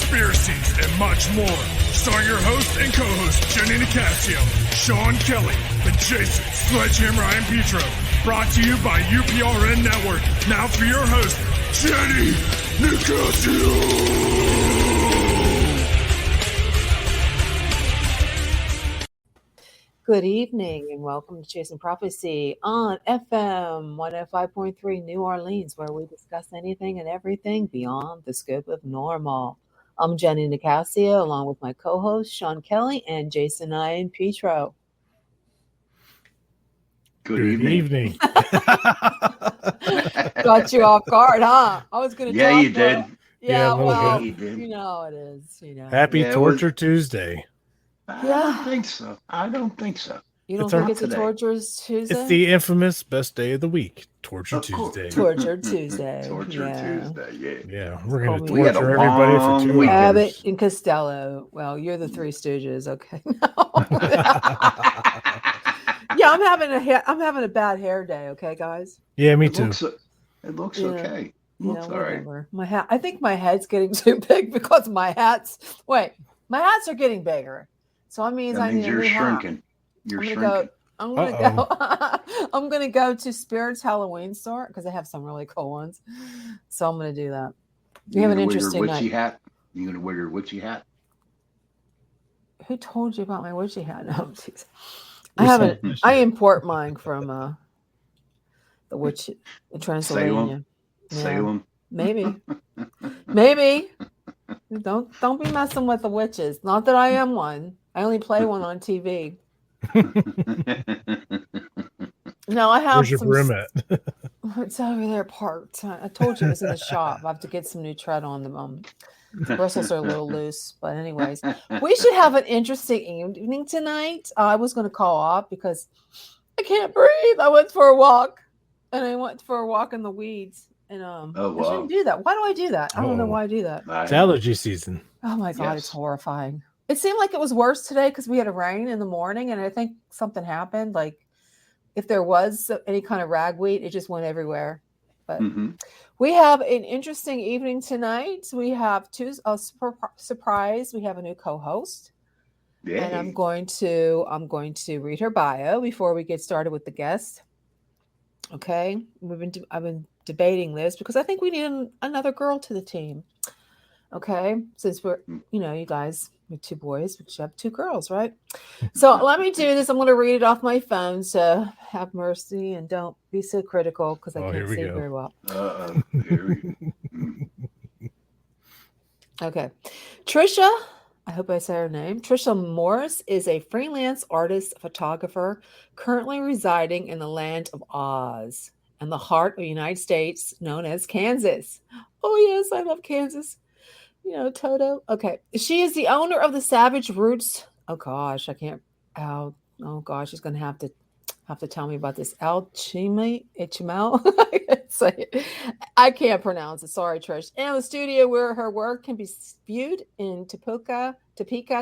conspiracies, and much more. Starring your host and co-host, Jenny Nicasio, Sean Kelly, and Jason Sledgehammer Ryan Petro. Brought to you by UPRN Network. Now for your host, Jenny Nicasio. Good evening and welcome to Chasing Prophecy on FM 105.3 New Orleans, where we discuss anything and everything beyond the scope of normal. I'm Jenny Nicasio, along with my co-host Sean Kelly and Jason Ryan Petro. Good evening. Got you off guard, huh? I was going to Yeah, you did. Yeah, well, you did. you know it is. Happy Torture Tuesday. I don't think so. You don't think it's a Torturous Tuesday? It's the infamous best day of the week, Torture Tuesday. Torture Tuesday. Tuesday, yeah. We're going to torture everybody for 2 weeks. Abbott and Costello. Well, you're the Three Stooges, okay? Yeah, I'm having a bad hair day, okay, guys? Yeah, me too. It looks okay. Looks all right. My hat. I think my head's getting too big because my hats are getting bigger. So that means you're shrinking. You're shrinking. I'm gonna go to Spirit's Halloween store because they have some really cool ones. So I'm gonna do that. You have an interesting night. You gonna wear your witchy hat? Who told you about my witchy hat? No, geez. I import mine from the Transylvania. Salem. Maybe. Don't be messing with the witches. Not that I am one. I only play one on TV. No, I have. Where's your broom at? It's over there parked. I told you it was in the shop. I have to get some new tread on them. The bristles are a little loose, but anyways, we should have an interesting evening tonight. I was going to call off because I can't breathe. I went for a walk, and I went for a walk in the weeds, and I shouldn't do that. Why do I do that? I don't know why I do that. It's allergy season. Oh my God, It's horrifying. It seemed like it was worse today because we had a rain in the morning, and I think something happened. Like if there was any kind of ragweed, it just went everywhere. But we have an interesting evening tonight. We have surprise. We have a new co-host, and I'm going to read her bio before we get started with the guest. Okay, I've been debating this because I think we need another girl to the team. Okay, since we're you guys. With two boys, but you have two girls, right? So let me do this. I'm going to read it off my phone. So have mercy and don't be so critical because I can't see it very well. Okay. Trisha, I hope I say her name. Trisha Morris is a freelance artist, photographer, currently residing in the land of Oz and the heart of the United States, known as Kansas. Oh, yes, I love Kansas. Toto. Okay. She is the owner of the Savage Roots. Oh gosh, I can't. Oh gosh, she's gonna have to tell me about this. Ichimel. I can't pronounce it. Sorry, Trish. And the studio where her work can be viewed in Topeka,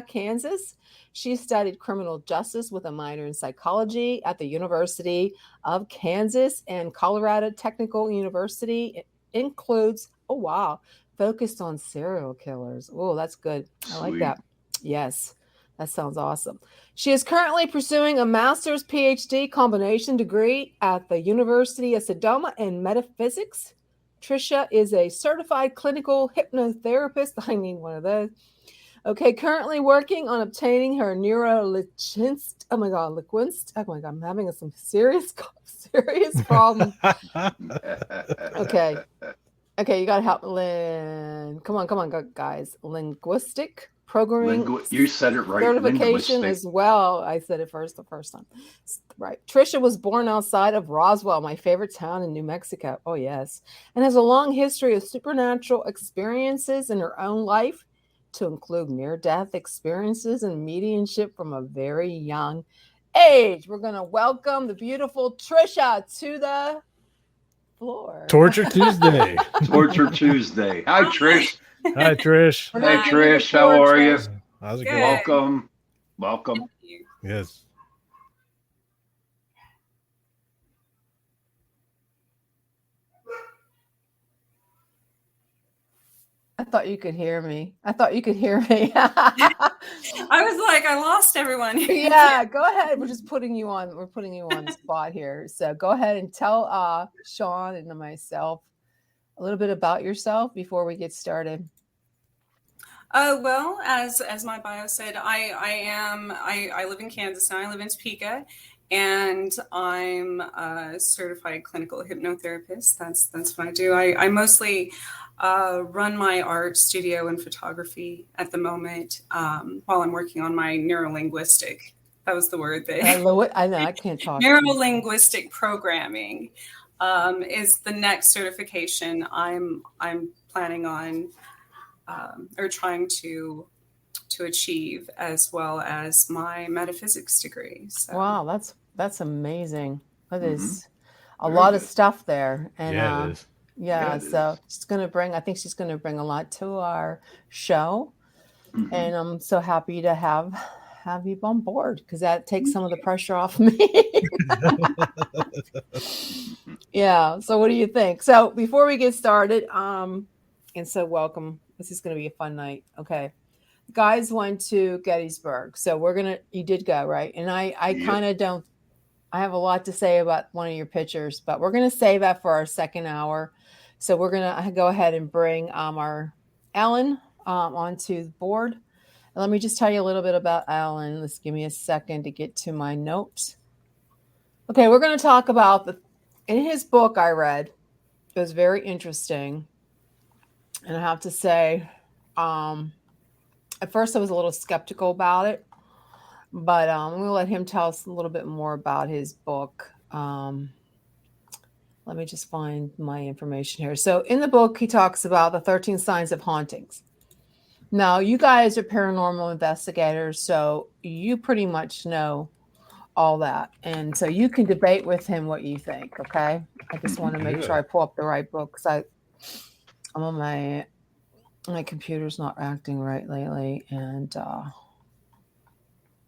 Kansas. She studied criminal justice with a minor in psychology at the University of Kansas and Colorado Technical University. It includes. Oh wow. Focused on serial killers. Oh, that's good. I like that. Yes, that sounds awesome. She is currently pursuing a master's PhD combination degree at the University of Sedona in metaphysics. Trisha is a certified clinical hypnotherapist. I need one of those. Okay, currently working on obtaining her neurologist. Oh my God, I'm having some serious problem. Okay, you got to help Lynn. Come on, guys. Linguistic programming. You said it right. Certification as well. I said it the first time. Right. Trisha was born outside of Roswell, my favorite town in New Mexico. Oh, yes. And has a long history of supernatural experiences in her own life, to include near-death experiences and mediumship from a very young age. We're going to welcome the beautiful Trisha to the floor. Torture Tuesday. Torture Tuesday. Hi, Trish. Hi, Trish. Hey, Trish. How are you? How's it going? Welcome. Thank you. Yes. I thought you could hear me. I thought you could hear me. I was like, I lost everyone. Yeah, go ahead. We're just putting you on. We're putting you on the spot here. So go ahead and tell Sean and myself a little bit about yourself before we get started. Well, as my bio said, I live in Kansas now. I live in Topeka, and I'm a certified clinical hypnotherapist. That's what I do. I mostly run my art studio and photography at the moment while I'm working on my neurolinguistic. That was the word that I know I can't talk. Neurolinguistic programming is the next certification I'm planning on or trying to achieve, as well as my metaphysics degree. So. Wow, that's amazing. That is a Very lot good. of stuff there. And Yeah, it is. Yeah, it so is. I think she's gonna bring a lot to our show. Mhm. And I'm so happy to have you on board because that takes some of the pressure off me. Yeah. So what do you think? So before we get started, and so welcome. This is going to be a fun night. Okay. Guys went to Gettysburg. So you did go, right? And I Yep. kind of don't, I have a lot to say about one of your pictures, but we're going to save that for our second hour. So we're going to go ahead and bring our Ellen onto the board. And let me just tell you a little bit about Ellen. Let's give me a second to get to my notes. Okay, we're going to talk about in his book I read. It was very interesting. And I have to say, at first I was a little skeptical about it, but I'm going to let him tell us a little bit more about his book. Let me just find my information here. So in the book, he talks about the 13 signs of hauntings. Now, you guys are paranormal investigators, so you pretty much know all that. And so you can debate with him what you think, okay? I just want to make sure I pull up the right book because I'm on my computer's not acting right lately. And,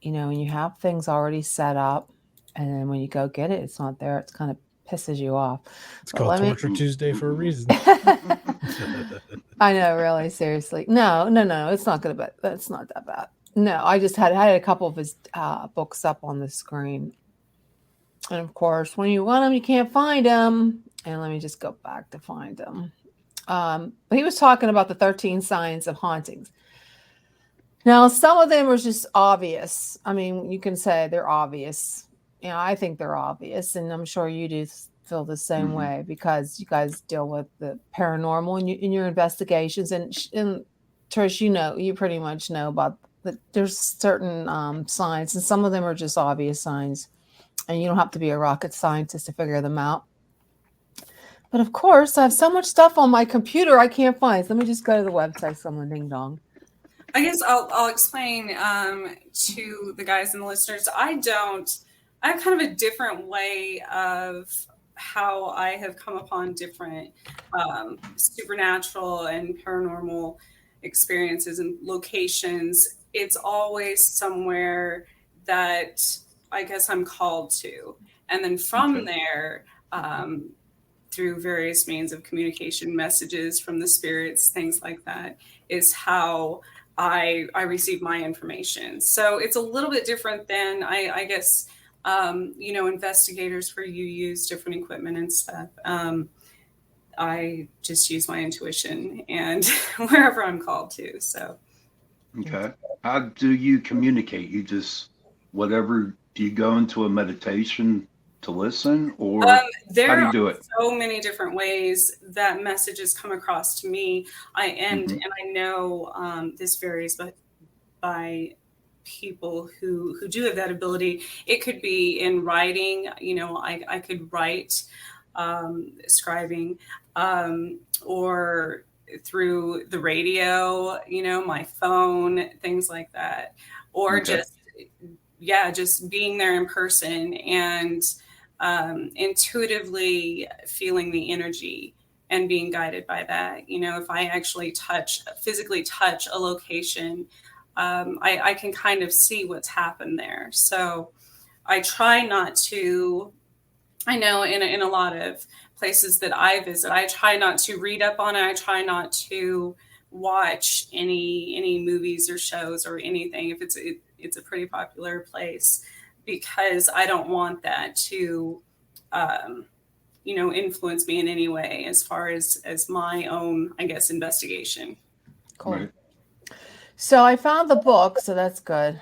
when you have things already set up and then when you go get it, it's not there. It's kind of pisses you off. It's called Torture Tuesday for a reason. I know, really, seriously. No, it's not going to be. That's not that bad. No, I just had a couple of his books up on the screen. And of course, when you want them, you can't find them. And let me just go back to find them. But he was talking about the 13 signs of hauntings. Now, some of them are just obvious. I mean, you can say they're obvious. I think they're obvious. And I'm sure you do feel the same way because you guys deal with the paranormal in your investigations. And Trish, you pretty much know about there's certain signs, and some of them are just obvious signs. And you don't have to be a rocket scientist to figure them out. But of course, I have so much stuff on my computer I can't find. So let me just go to the website. Someone ding dong. I guess I'll explain to the guys and the listeners. I have kind of a different way of how I have come upon different supernatural and paranormal experiences and locations. It's always somewhere that I guess I'm called to. And then from there, through various means of communication, messages from the spirits, things like that, is how I receive my information. So it's a little bit different than I guess, investigators where you use different equipment and stuff. I just use my intuition and wherever I'm called to. So. Okay. How do you communicate? You just, do you go into a meditation to listen, or how do you do it? So many different ways that messages come across to me. And I know this varies, but by people who do have that ability, it could be in writing. I could write, scribing, or through the radio, my phone, things like that, or just being there in person and intuitively feeling the energy and being guided by that. If I actually physically touch a location, I can kind of see what's happened there. So I try not to, I know in a lot of places that I visit, I try not to read up on it. I try not to watch any movies or shows or anything if it's a pretty popular place, because I don't want that to influence me in any way as far as my own, I guess, investigation. Cool. Right. So I found the book, so that's good.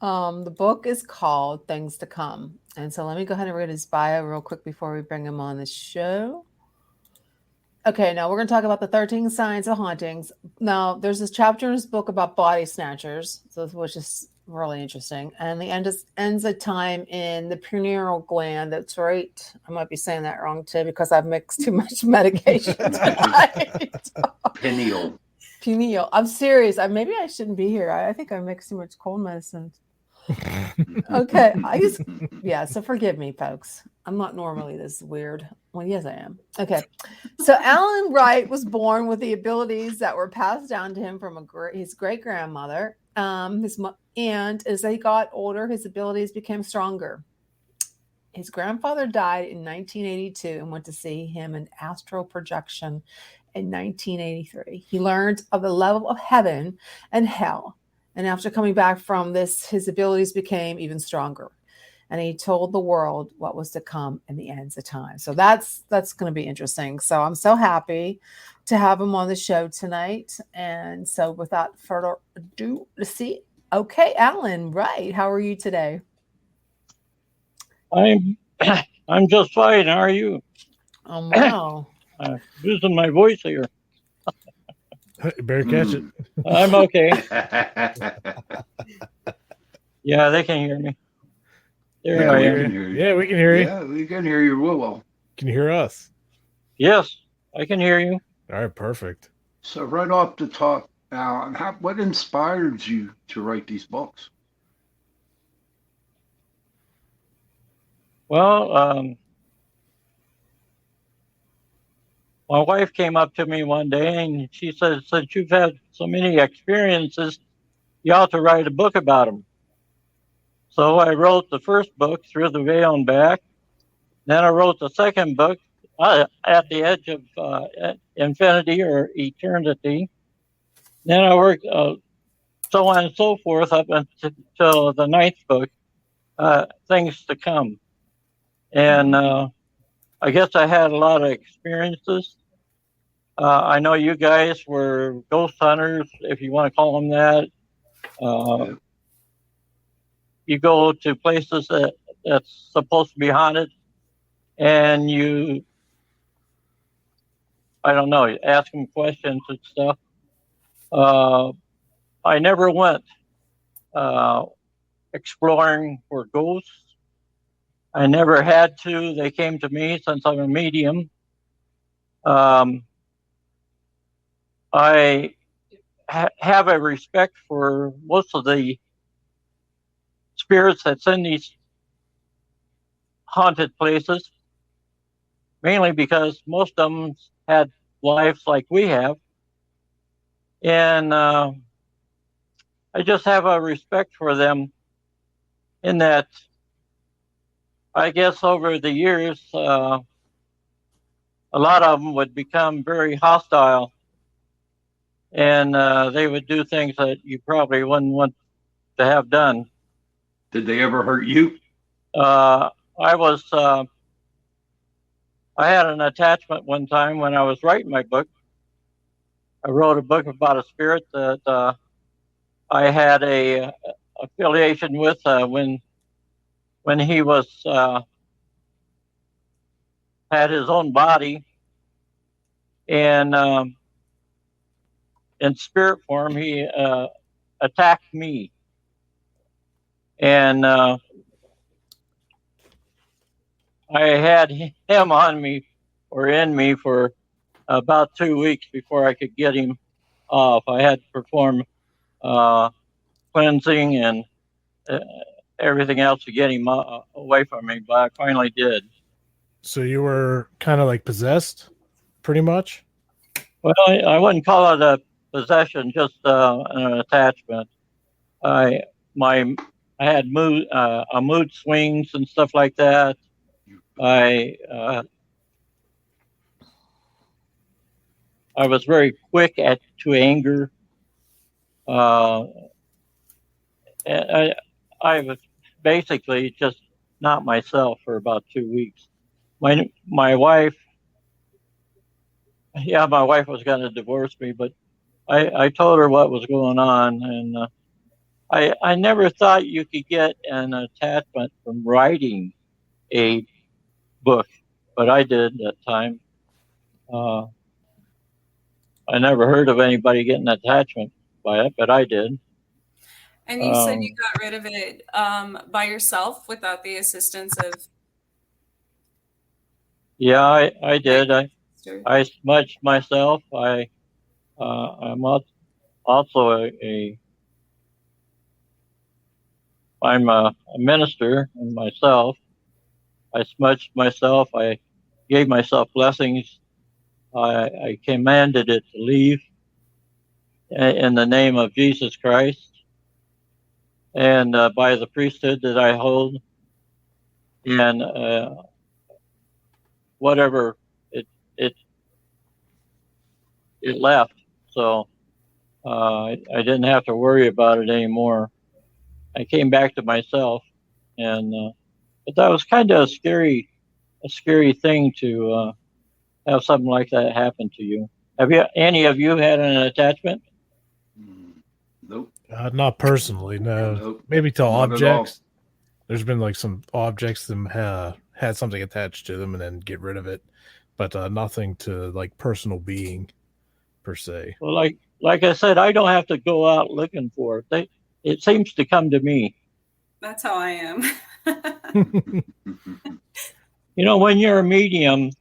The book is called Things to Come. And so let me go ahead and read his bio real quick before we bring him on the show. Okay, now we're going to talk about the 13 signs of hauntings. Now, there's this chapter in his book about body snatchers, which is really interesting. And the end ends a time in the pineal gland. That's right. I might be saying that wrong too because I've mixed too much medication tonight. Pineal. I'm serious. Maybe I shouldn't be here. I think I mixed too much cold medicine. Okay. So forgive me, folks. I'm not normally this weird. Well, yes, I am. Okay. So Alan Wright was born with the abilities that were passed down to him from his great grandmother. And as he got older, his abilities became stronger. His grandfather died in 1982 and went to see him in astral projection in 1983. He learned of the level of heaven and hell. And after coming back from this, his abilities became even stronger. And he told the world what was to come in the ends of time. So that's going to be interesting. So I'm so happy to have him on the show tonight. And so without further ado, let's see. Okay, Alan, Wright, how are you today? I'm just fine. How are you? Wow. Losing my voice here. Better catch it. I'm okay. Yeah, they can hear me. There I am. Yeah, we can hear you. Yeah, we can hear you well. Can you hear us? Yes, I can hear you. All right, perfect. So right off the top, Alan, what inspired you to write these books? Well, my wife came up to me one day and she said, since you've had so many experiences, you ought to write a book about them. So I wrote the first book, Through the Veil and Back. Then I wrote the second book, At the Edge of Infinity or Eternity. Then I worked so on and so forth up until the ninth book, Things to Come. And I guess I had a lot of experiences. I know you guys were ghost hunters, if you want to call them that. You go to places that's supposed to be haunted, and you, I don't know, ask them questions and stuff. I never went exploring for ghosts. I never had to. They came to me since I'm a medium. I have a respect for most of the spirits that's in these haunted places, mainly because most of them had lives like we have. And I just have a respect for them in that I guess over the years, a lot of them would become very hostile, and they would do things that you probably wouldn't want to have done. Did they ever hurt you? I had an attachment one time when I was writing my book. I wrote a book about a spirit that I had a affiliation with when he was had his own body, and in spirit form he attacked me, and I had him on me or in me for about 2 weeks before I could get him off. I had to perform cleansing and everything else to get him away from me, but I finally did. So you were kind of like possessed, pretty much? Well, I wouldn't call it a possession, just an attachment. I had mood swings and stuff like that. I I was very quick to anger. I was basically just not myself for about 2 weeks. My wife was going to divorce me, but I told her what was going on, and I never thought you could get an attachment from writing a book, but I did that time. I never heard of anybody getting an attachment by it, but I did. And you said you got rid of it by yourself without the assistance of... Yeah, I did. I smudged myself. I'm also I'm a minister myself. I smudged myself. I gave myself blessings. I commanded it to leave in the name of Jesus Christ and by the priesthood that I hold, and whatever it left. So I didn't have to worry about it anymore. I came back to myself, and but that was kind of a scary thing to have something like that happen to you. Have any of you had an attachment? Nope. Not personally, no. Nope. Maybe to Not objects. There's been like some objects that had something attached to them and then get rid of it, but nothing to like personal being per se. Well, like I said, I don't have to go out looking for it. It seems to come to me. That's how I am. You know, when you're a medium,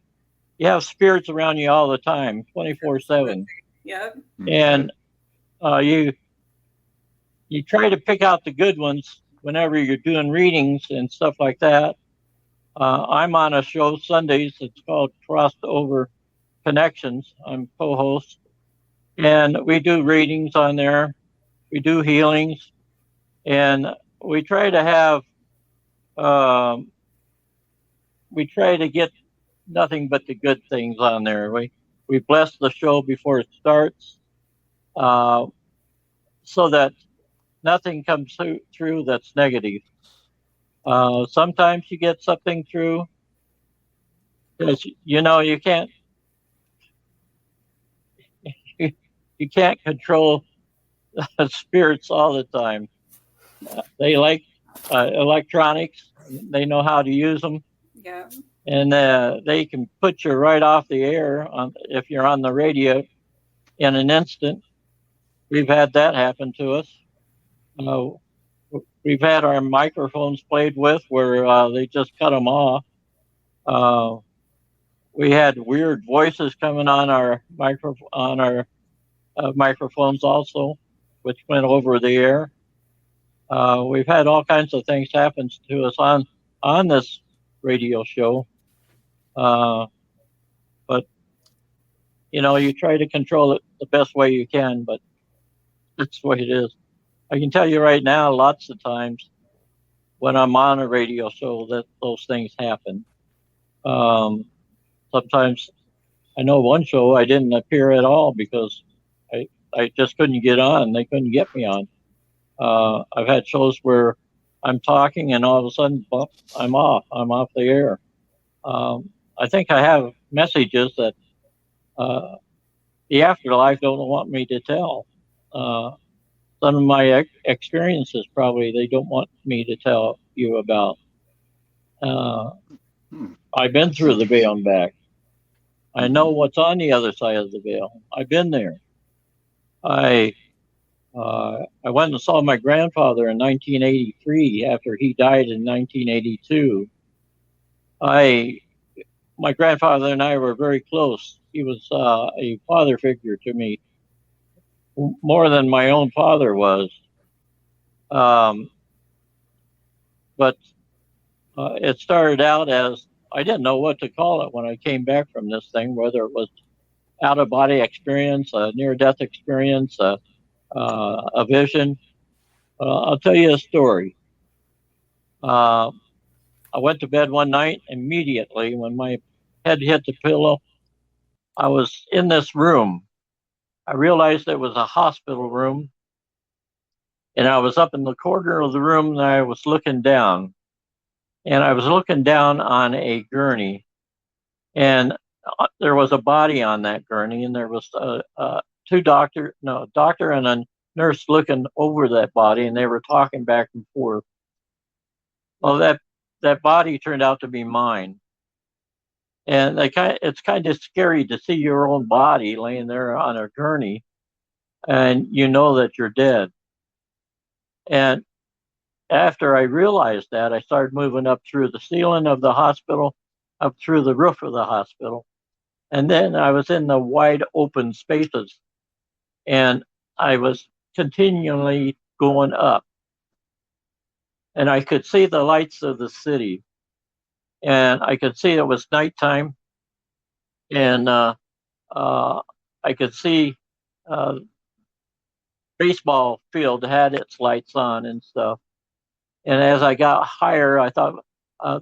you have spirits around you all the time, 24/7. Yep. And you try to pick out the good ones whenever you're doing readings and stuff like that. I'm on a show Sundays. It's called Crossed Over Connections. I'm co-host, and we do readings on there. We do healings, and we try to have we try to get nothing but the good things on there. We bless the show before it starts, so that nothing comes through that's negative. Sometimes you get something through, because you can't you can't control spirits all the time. They like electronics. They know how to use them. Yeah. And they can put you right off the air if you're on the radio in an instant. We've had that happen to us. We've had our microphones played with where they just cut them off. We had weird voices coming on our microphones also, which went over the air. We've had all kinds of things happen to us on this radio show. But you try to control it the best way you can, but that's the way it is. I can tell you right now, lots of times when I'm on a radio show that those things happen. Sometimes I know one show I didn't appear at all because I just couldn't get on. They couldn't get me on. I've had shows where I'm talking and all of a sudden, I'm off the air. I think I have messages that the afterlife don't want me to tell. Some of my experiences probably they don't want me to tell you about. I've been through the veil and back. I know what's on the other side of the veil. I've been there. I went and saw my grandfather in 1983 after he died in 1982. My grandfather and I were very close. He was a father figure to me, more than my own father was. But it started out as, I didn't know what to call it when I came back from this thing, whether it was out-of-body experience, a near-death experience, a vision. I'll tell you a story. I went to bed one night immediately when my head hit the pillow. I was in this room I realized it was a hospital room, and I was up in the corner of the room and I was looking down. And I was looking down on a gurney, and there was a body on that gurney, and there was a doctor and a nurse looking over that body, and they were talking back and forth. Well, that body turned out to be mine. And it's kind of scary to see your own body laying there on a gurney, and you know that you're dead. And after I realized that, I started moving up through the ceiling of the hospital, up through the roof of the hospital. And then I was in the wide open spaces, and I was continually going up. And I could see the lights of the city, and I could see it was nighttime, and I could see baseball field had its lights on and stuff. And as I got higher, I thought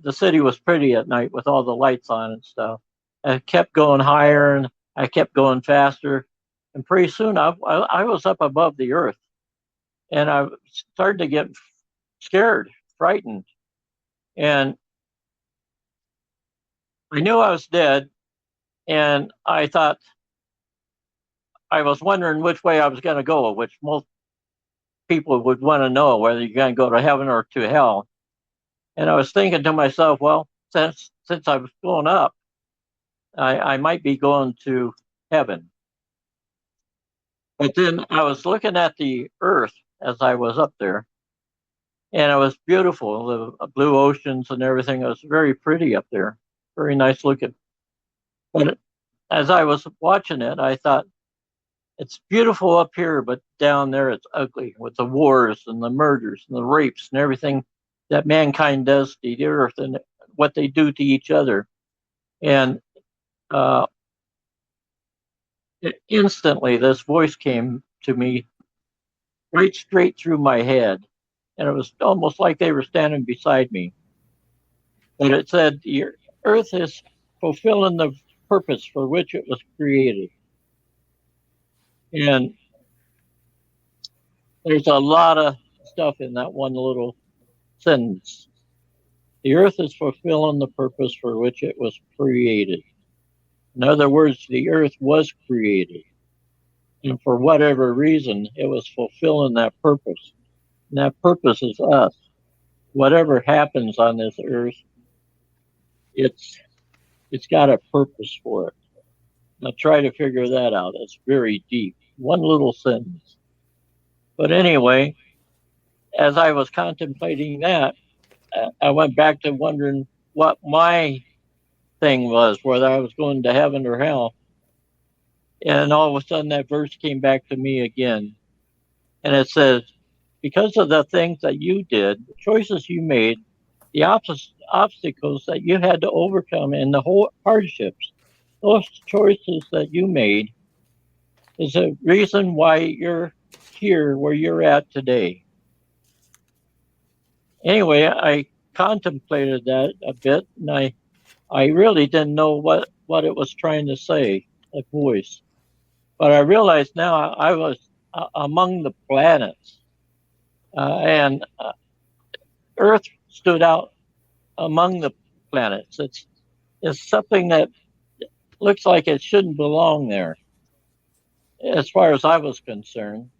the city was pretty at night with all the lights on and stuff. I kept going higher, and I kept going faster. And pretty soon I was up above the earth, and I started to get scared, frightened. And I knew I was dead, and I thought, I was wondering which way I was going to go, which most people would want to know, whether you're going to go to heaven or to hell. And I was thinking to myself, well, since I was going up, I might be going to heaven. But then I was looking at the earth as I was up there, and it was beautiful. The blue oceans and everything. It was very pretty up there, very nice looking. But as I was watching it, I thought, it's beautiful up here, but down there it's ugly, with the wars and the murders and the rapes and everything that mankind does to the earth and what they do to each other. And instantly this voice came to me right straight through my head, and it was almost like they were standing beside me. But it said, the earth is fulfilling the purpose for which it was created. And there's a lot of stuff in that one little sentence. The earth is fulfilling the purpose for which it was created. In other words, the earth was created. And for whatever reason, it was fulfilling that purpose. And that purpose is us. Whatever happens on this earth, it's got a purpose for it. Now try to figure that out. It's very deep. One little sentence. But anyway, as I was contemplating that, I went back to wondering what my thing was, whether I was going to heaven or hell. And all of a sudden that verse came back to me again. And it says, because of the things that you did, the choices you made, the obstacles that you had to overcome, and the whole hardships, those choices that you made is a reason why you're here where you're at today. Anyway, I contemplated that a bit, and I really didn't know what it was trying to say, that voice. But I realized now I was among the planets, and Earth stood out among the planets. It's something that looks like it shouldn't belong there, as far as I was concerned.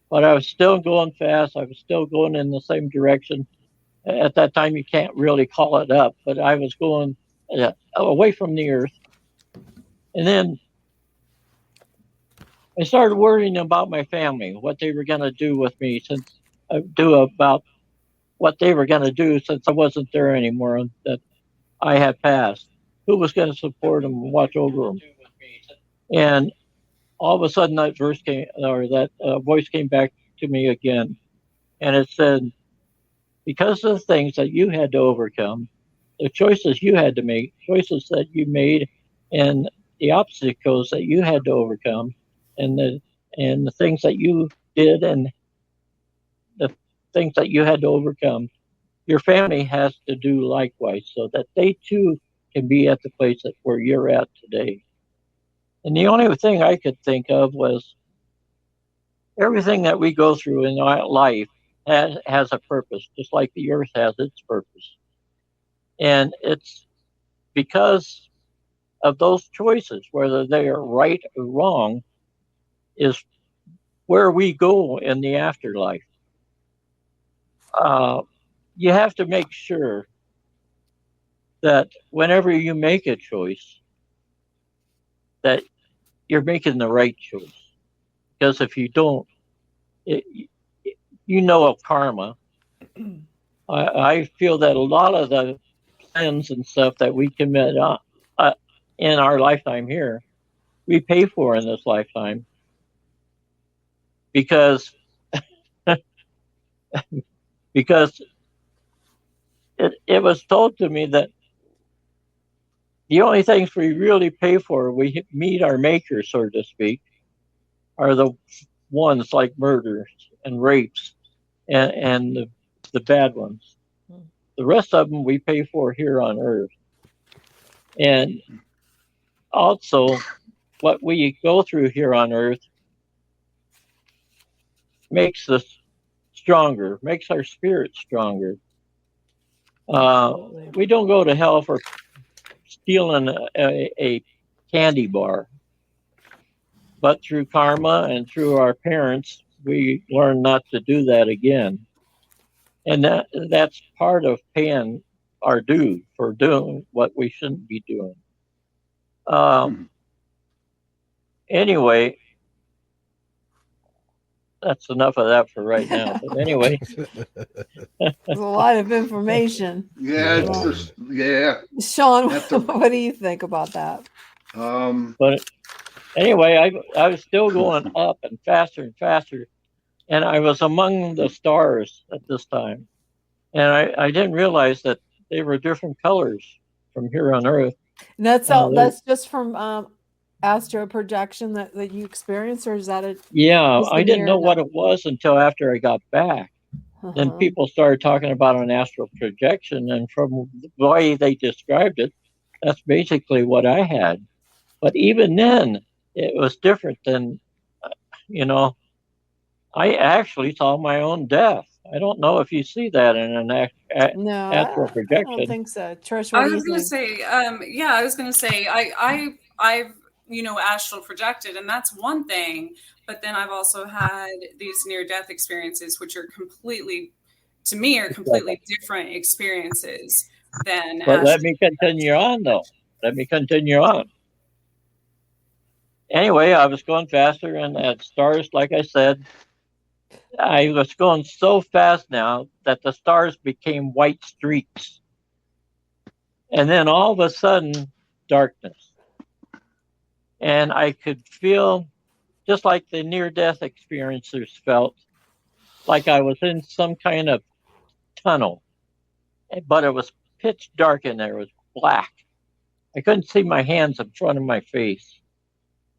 But I was still going fast. I was still going in the same direction. At that time, you can't really call it up, but I was going away from the earth. And then I started worrying about my family, what they were going to do with me, about what they were going to do since I wasn't there anymore, that I had passed. Who was going to support them and watch over them? And all of a sudden, that voice came back to me again, and it said, because of the things that you had to overcome, the choices you had to make, choices that you made, and the obstacles that you had to overcome, and the things that you did, and the things that you had to overcome, your family has to do likewise, so that they too can be at the place where you're at today. And the only thing I could think of was everything that we go through in our life has a purpose, just like the earth has its purpose. And it's because of those choices, whether they are right or wrong, is where we go in the afterlife. You have to make sure that whenever you make a choice, that you're making the right choice. Because if you don't, you know of karma. I feel that a lot of the sins and stuff that we commit in our lifetime here, we pay for in this lifetime. Because it was told to me that the only things we really pay for, we meet our maker, so to speak, are the ones like murders and rapes and the bad ones. The rest of them we pay for here on earth. And also, what we go through here on earth makes us stronger, makes our spirit stronger. We don't go to hell for stealing a candy bar, but through karma and through our parents, we learn not to do that again. And that's part of paying our due for doing what we shouldn't be doing. Anyway, that's enough of that for right now. But anyway, there's a lot of information. Yeah, it's just, yeah. Sean, what do you think about that? But anyway, I was still going up and faster, and I was among the stars at this time, and I didn't realize that they were different colors from here on Earth. And that's all. That's just from astro projection that you experienced, or is that a? Yeah, I didn't know what it was until after I got back. Then people started talking about an astral projection, and from the way they described it, that's basically what I had. But even then, it was different than, I actually saw my own death. I don't know if you see that in an astral projection. I don't think so. Trish, I was going to say, I've astral projected, and that's one thing. But then I've also had these near-death experiences, which are completely different experiences than. But let me continue on, though. Anyway, I was going faster, and at stars, like I said, I was going so fast now that the stars became white streaks. And then all of a sudden, darkness. And I could feel, just like the near-death experiencers felt, like I was in some kind of tunnel. But it was pitch dark in there. It was black. I couldn't see my hands in front of my face.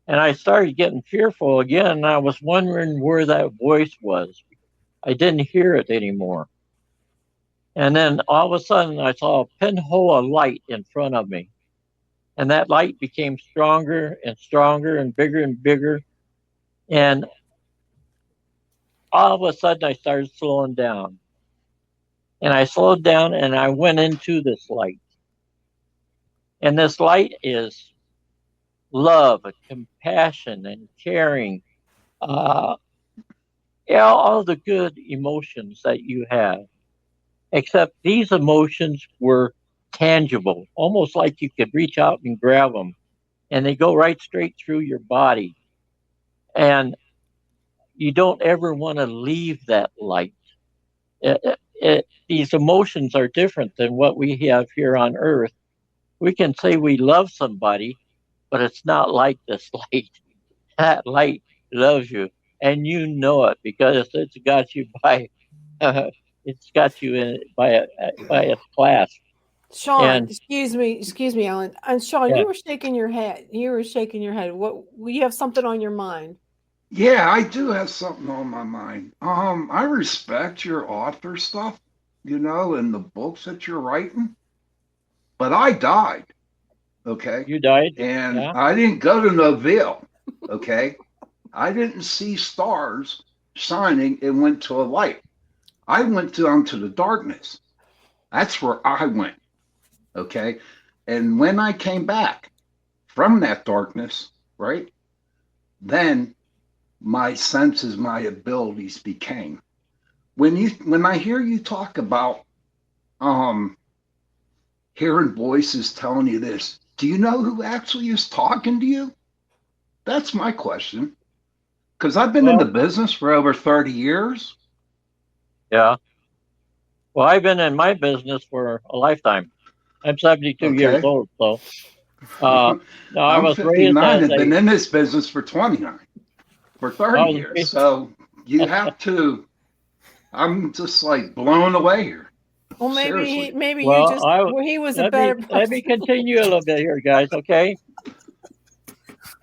And I started getting fearful again, and I was wondering where that voice was. I didn't hear it anymore. And then all of a sudden, I saw a pinhole of light in front of me. And that light became stronger and stronger and bigger. And all of a sudden, I started slowing down. And I slowed down, and I went into this light. And this light is love and compassion and caring, all the good emotions that you have, except these emotions were tangible, almost like you could reach out and grab them, and they go right straight through your body, and you don't ever want to leave that light. These emotions are different than what we have here on Earth. We can say we love somebody, but it's not like this light. That light loves you, and you know it because it's got you by its clasp. Sean, excuse me, Alan. And Sean, yeah. You were shaking your head. What? You have something on your mind? Yeah, I do have something on my mind. I respect your author stuff, and the books that you're writing, but I died. Okay. You died? And yeah. I didn't go to Noville. Okay. I didn't see stars shining and went to a light. I went down to the darkness. That's where I went. Okay. And when I came back from that darkness, right, then my senses, my abilities became. When I hear you talk about hearing voices telling you this, do you know who actually is talking to you? That's my question. Because I've been in the business for over 30 years. Yeah. Well, I've been in my business for a lifetime. I'm 72 years old, so no, I was 59 and been in this business for 29, for 30 years. So you have to. I'm just like blown away here. Well, maybe Seriously. he was a better person. Let me continue a little bit here, guys. Okay.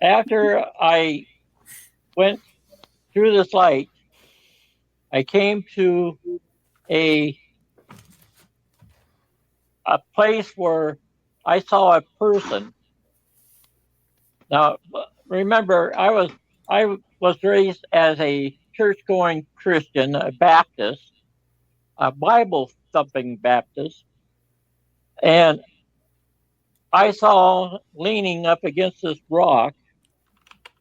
After I went through this light, I came to a place where I saw a person. Now, remember, I was raised as a church-going Christian, a Baptist, a Bible-thumping Baptist, and I saw leaning up against this rock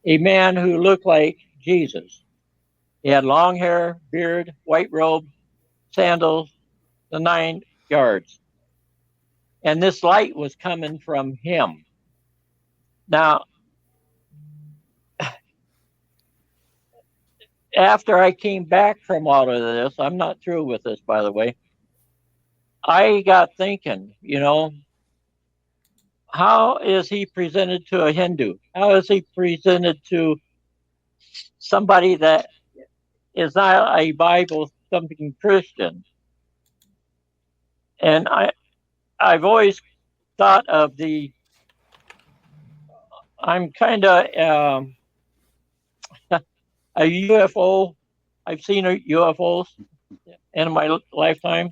a man who looked like Jesus. He had long hair, beard, white robe, sandals, the 9 yards. And this light was coming from him. Now, after I came back from all of this, I'm not through with this, by the way, I got thinking, how is he presented to a Hindu? How is he presented to somebody that is not a Bible-thumping Christian? And I've always thought of I'm kind of a UFO. I've seen UFOs in my lifetime.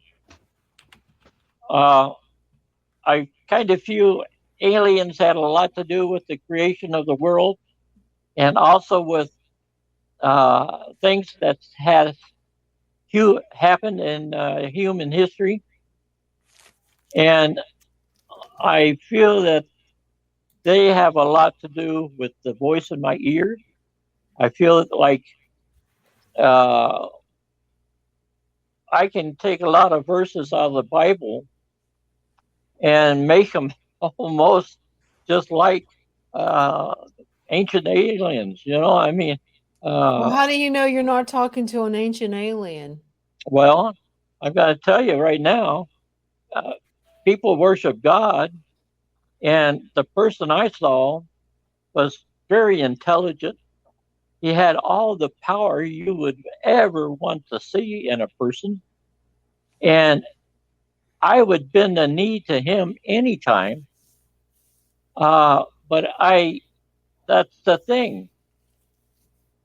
I kind of feel aliens had a lot to do with the creation of the world, and also with things that has happened in human history. And I feel that they have a lot to do with the voice in my ear. I feel like I can take a lot of verses out of the Bible and make them almost just like ancient aliens. I mean. Well, how do you know you're not talking to an ancient alien? Well, I've got to tell you right now, people worship God, and the person I saw was very intelligent. He had all the power you would ever want to see in a person, and I would bend a knee to him anytime. But that's the thing.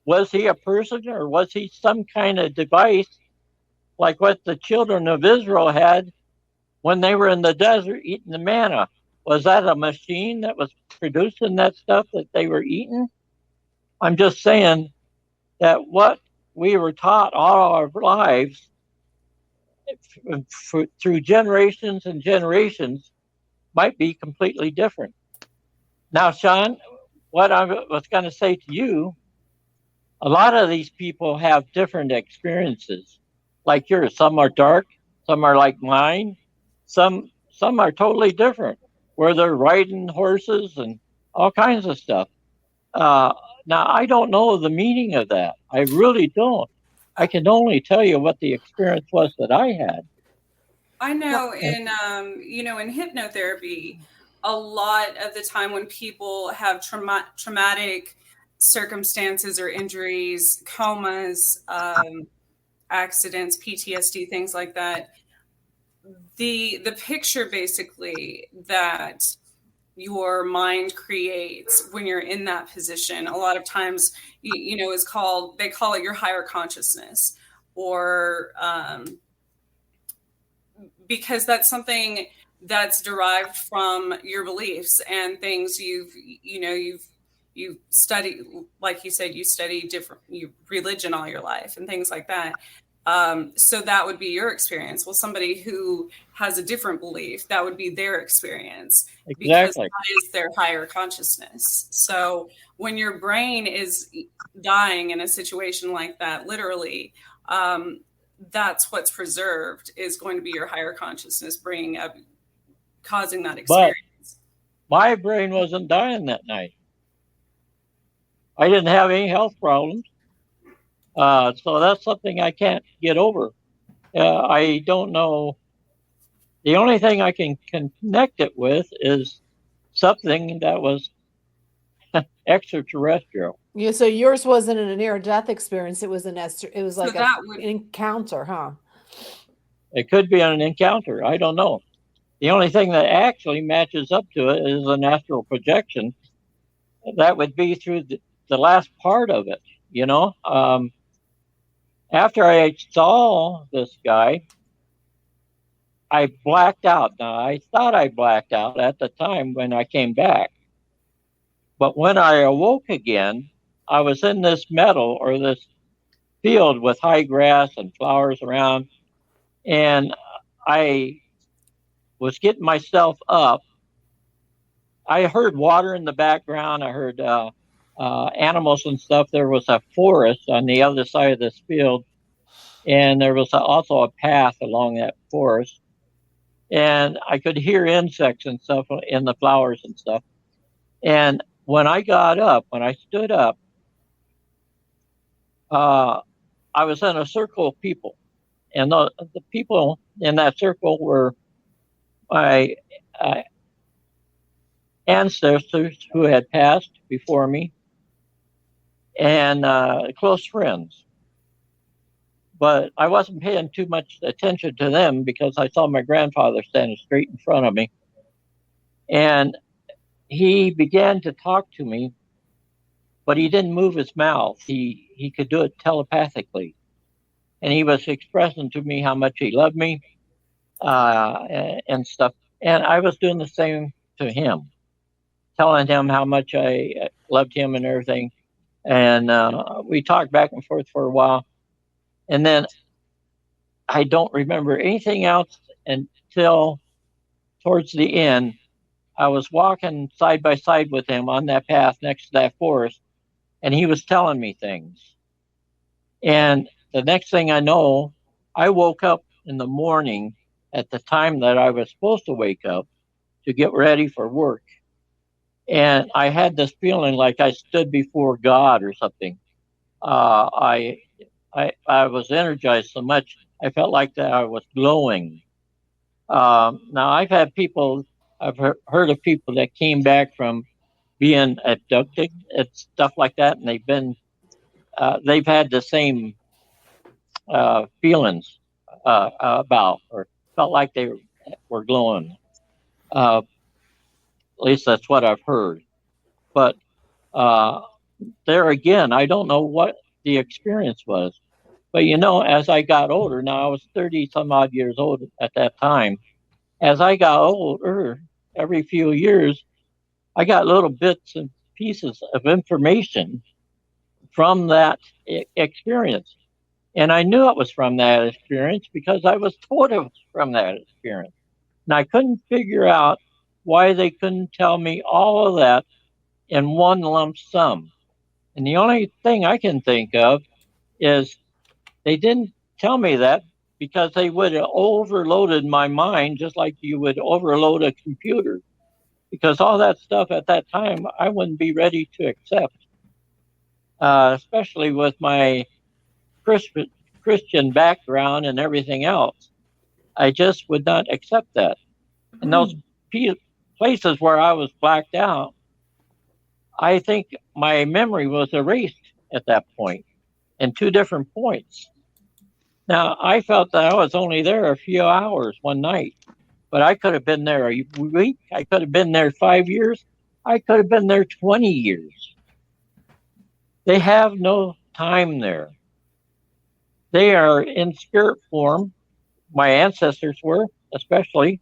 Was he a person, or was he some kind of device like what the children of Israel had when they were in the desert eating the manna? Was that a machine that was producing that stuff that they were eating? I'm just saying that what we were taught all our lives through generations and generations might be completely different. Now, Sean, what I was going to say to you, a lot of these people have different experiences like yours. Some are dark, some are like mine, some are totally different, where they're riding horses and all kinds of stuff. Now, I don't know the meaning of that. I really don't. I can only tell you what the experience was that I had. I know in hypnotherapy, a lot of the time when people have traumatic circumstances or injuries, comas, accidents, PTSD, things like that, the picture basically that your mind creates when you're in that position, a lot of times, is they call it your higher consciousness, or because that's something that's derived from your beliefs and things you've you study, like you said, you study religion all your life and things like that. So that would be your experience. Well, somebody who has a different belief, that would be their experience, because Exactly. that is their higher consciousness. So when your brain is dying in a situation like that, literally, that's what's preserved, is going to be your higher consciousness bringing up, causing that experience. But my brain wasn't dying that night. I didn't have any health problems. So that's something I can't get over. I don't know. The only thing I can connect it with is something that was extraterrestrial. Yeah, so yours wasn't a near-death experience. It was an encounter, huh? It could be an encounter. I don't know. The only thing that actually matches up to it is an astral projection. That would be through the last part of it, you know. After I saw this guy, I blacked out. Now, I thought I blacked out at the time when I came back. But when I awoke again, I was in this meadow or this field with high grass and flowers around. And I was getting myself up. I heard water in the background. I heard animals and stuff. There was a forest on the other side of this field. And there was also a path along that forest. And I could hear insects and stuff in the flowers and stuff. And when I got up, when I stood up, I was in a circle of people. And the people in that circle were my ancestors who had passed before me and close friends. But I wasn't paying too much attention to them because I saw my grandfather standing straight in front of me. And he began to talk to me, but he didn't move his mouth. He could do it telepathically. And he was expressing to me how much he loved me and stuff. And I was doing the same to him, telling him how much I loved him and everything. And we talked back and forth for a while. And then I don't remember anything else until towards the end. I was walking side by side with him on that path next to that forest, and he was telling me things. And the next thing I know, I woke up in the morning at the time that I was supposed to wake up to get ready for work. And I had this feeling like I stood before God or something. I was energized so much, I felt like that I was glowing. Now, I've heard of people that came back from being abducted and stuff like that, and they've had the same feelings about, or felt like they were glowing. At least that's what I've heard. But there again, I don't know what the experience was. But, you know, as I got older, now I was 30 some odd years old at that time. As I got older, every few years, I got little bits and pieces of information from that experience. And I knew it was from that experience because I was told it was from that experience. And I couldn't figure out why they couldn't tell me all of that in one lump sum. And the only thing I can think of is they didn't tell me that because they would have overloaded my mind just like you would overload a computer. Because all that stuff at that time, I wouldn't be ready to accept, especially with my Christian background and everything else. I just would not accept that. And those places where I was blacked out, I think my memory was erased at that point in two different points. Now, I felt that I was only there a few hours one night, but I could have been there a week. I could have been there 5 years. I could have been there 20 years. They have no time there. They are in spirit form. My ancestors were, especially.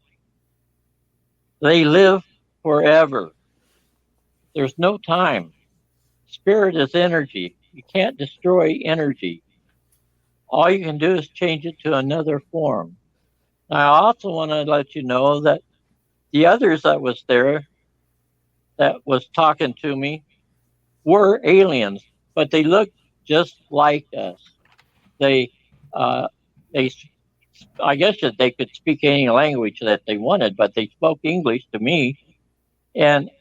They live forever. There's no time. spirit is energy. You can't destroy energy. All you can do is change it to another form. I also want to let you know that the others that was there that was talking to me were aliens, but they looked just like us. They, uh, they, I guess that they could speak any language that they wanted, but they spoke English to me, and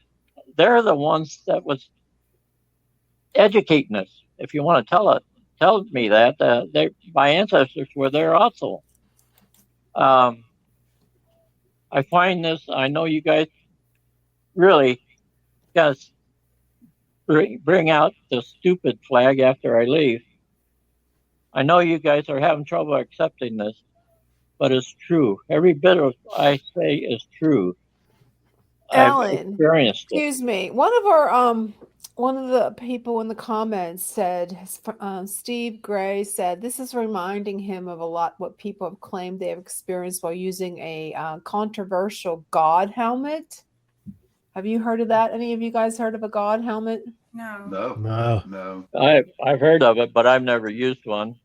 they're the ones that was educating us. If you want to tell me that my ancestors were there also. I find this. I know you guys really guys bring out the stupid flag after I leave. I know you guys are having trouble accepting this, but it's true. Every bit of I say is true. Alan, I've experienced it. excuse me. One of the people in the comments said, Steve Gray said, this is reminding him of a lot what people have claimed they have experienced while using a controversial God helmet. Have you heard of that? Any of you guys heard of a God helmet? No. I've heard of it, but I've never used one.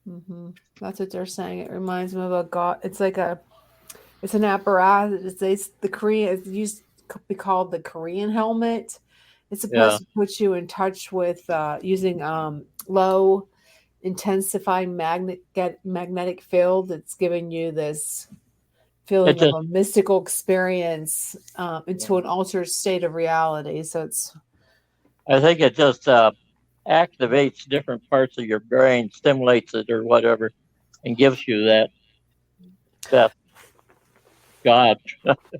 Mm-hmm. That's what they're saying. It reminds me of a God. It's an apparatus. The Korean. It used to be called the Korean helmet. It's supposed to put you in touch with using low intensified magnetic field. It's giving you this feeling of a mystical experience into an altered state of reality. So I think it just activates different parts of your brain, stimulates it or whatever, and gives you that God.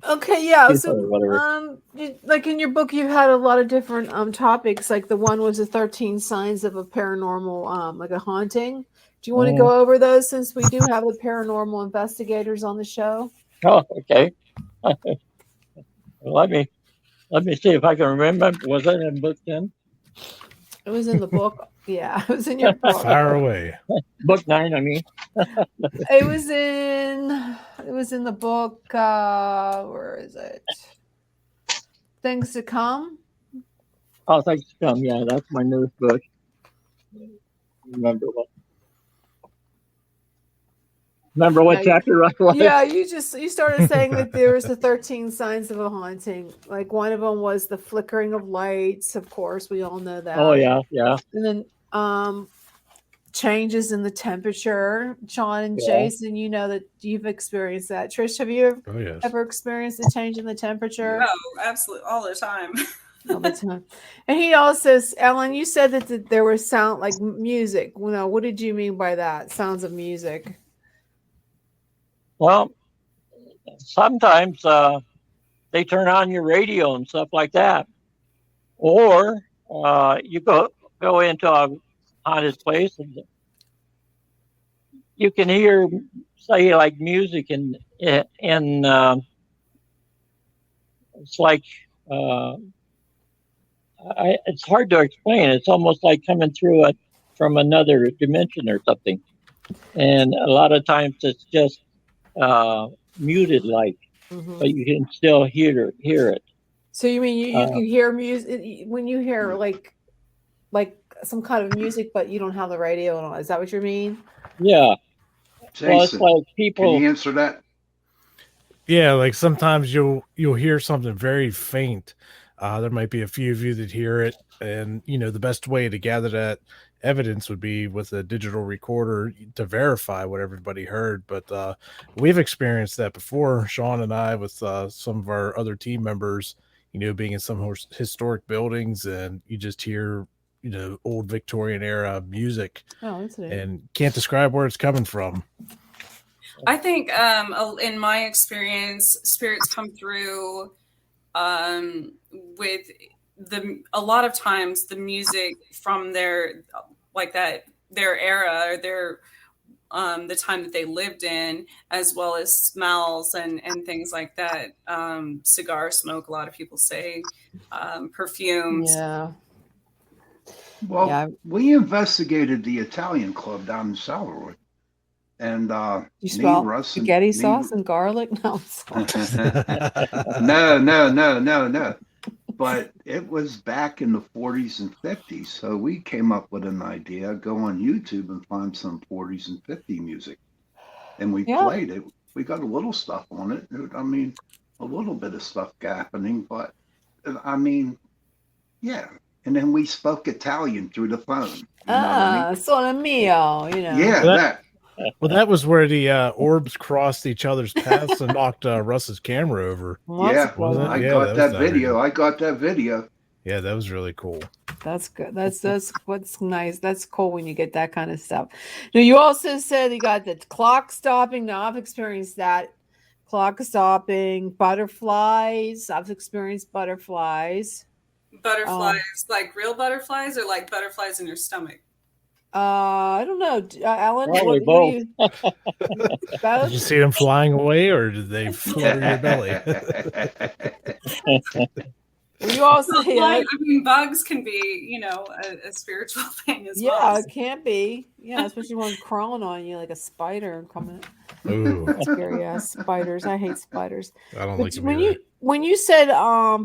Okay, yeah. So, whatever. like in your book, you had a lot of different topics. Like the one was the 13 signs of a paranormal, like a haunting. Do you want to go over those since we do have the paranormal investigators on the show? Oh, okay. Let me see if I can remember. Was that in book 10? It was in the book. Yeah, it was in your book. Fire away. Book 9, I mean. It was in the book. Where is it? Things to Come. Oh, Things to Come. Yeah, that's my newest book. Remember what chapter I was? Yeah, you started saying that there was the 13 signs of a haunting. Like one of them was the flickering of lights. Of course, we all know that. Oh yeah. And then changes in the temperature. Sean and Jason, you know that you've experienced that. Trish, have you ever experienced a change in the temperature? Oh, absolutely, all the time. All the time. And he also, Ellen, you said that there was sound like music. What did you mean by that? Sounds of music. Well, sometimes they turn on your radio and stuff like that, or you go into a haunted place and you can hear, say, like music, and it's like it's hard to explain. It's almost like coming through it from another dimension or something, and a lot of times it's just muted like, but you can still hear it. So you mean you can hear music when you hear like some kind of music, but you don't have the radio on? Is that what you mean? Yeah. Jason, well, it's like people. Can you answer that? Yeah, like sometimes you'll hear something very faint. There might be a few of you that hear it, and the best way to gather that evidence would be with a digital recorder to verify what everybody heard. But we've experienced that before, Sean and I, with some of our other team members, being in some historic buildings, and you just hear old Victorian era music and can't describe where it's coming from. I think in my experience, spirits come through with a lot of times the music from their era, or their the time that they lived in, as well as smells and things like that. Cigar smoke, a lot of people say, perfumes. Yeah. Well, we investigated the Italian club down in Salroy. And you smell spaghetti sauce and garlic? No. No. But it was back in the 40s and 50s. So we came up with an idea, go on YouTube and find some 40s and 50s music. And we Yeah. played it. We got a little stuff on it. I mean, a little bit of stuff happening, but I mean, yeah. And then we spoke Italian through the phone. You know what I mean? Sono mio, you know. Yeah, Well, that. Well, that was where the orbs crossed each other's paths and knocked Russ's camera over. Well, Yeah, Was it? I Yeah, got that was that that video. reason. I got that video. Yeah, that was really cool. That's good. That's what's nice. That's cool when you get that kind of stuff. Now, you also said you got the clock stopping. Now, I've experienced that. Clock stopping, butterflies. I've experienced butterflies. Butterflies, like real butterflies, or like butterflies in your stomach? I don't know, Alan. Probably What both. do you? Did Both? you see them flying away, or did they flutter your belly? Well, you also, Well, I mean, bugs can be, you know, a spiritual thing as yeah, well. it can't be. Yeah, especially one crawling on you like a spider coming. Ooh, Scary ass spiders. I hate spiders. I don't But like them when either. you said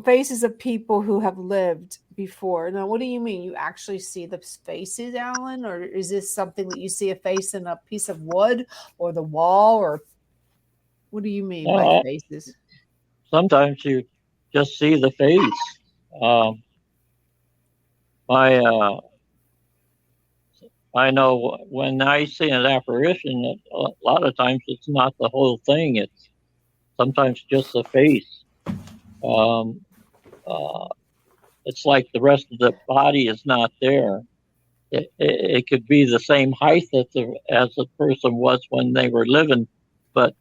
faces of people who have lived before, now what do you mean? You actually see the faces, Alan, or is this something that you see a face in a piece of wood or the wall, or what do you mean by faces? Sometimes you just see the face. I know when I see an apparition, a lot of times it's not the whole thing. It's sometimes just the face. It's like the rest of the body is not there. It could be the same height as the person was when they were living, but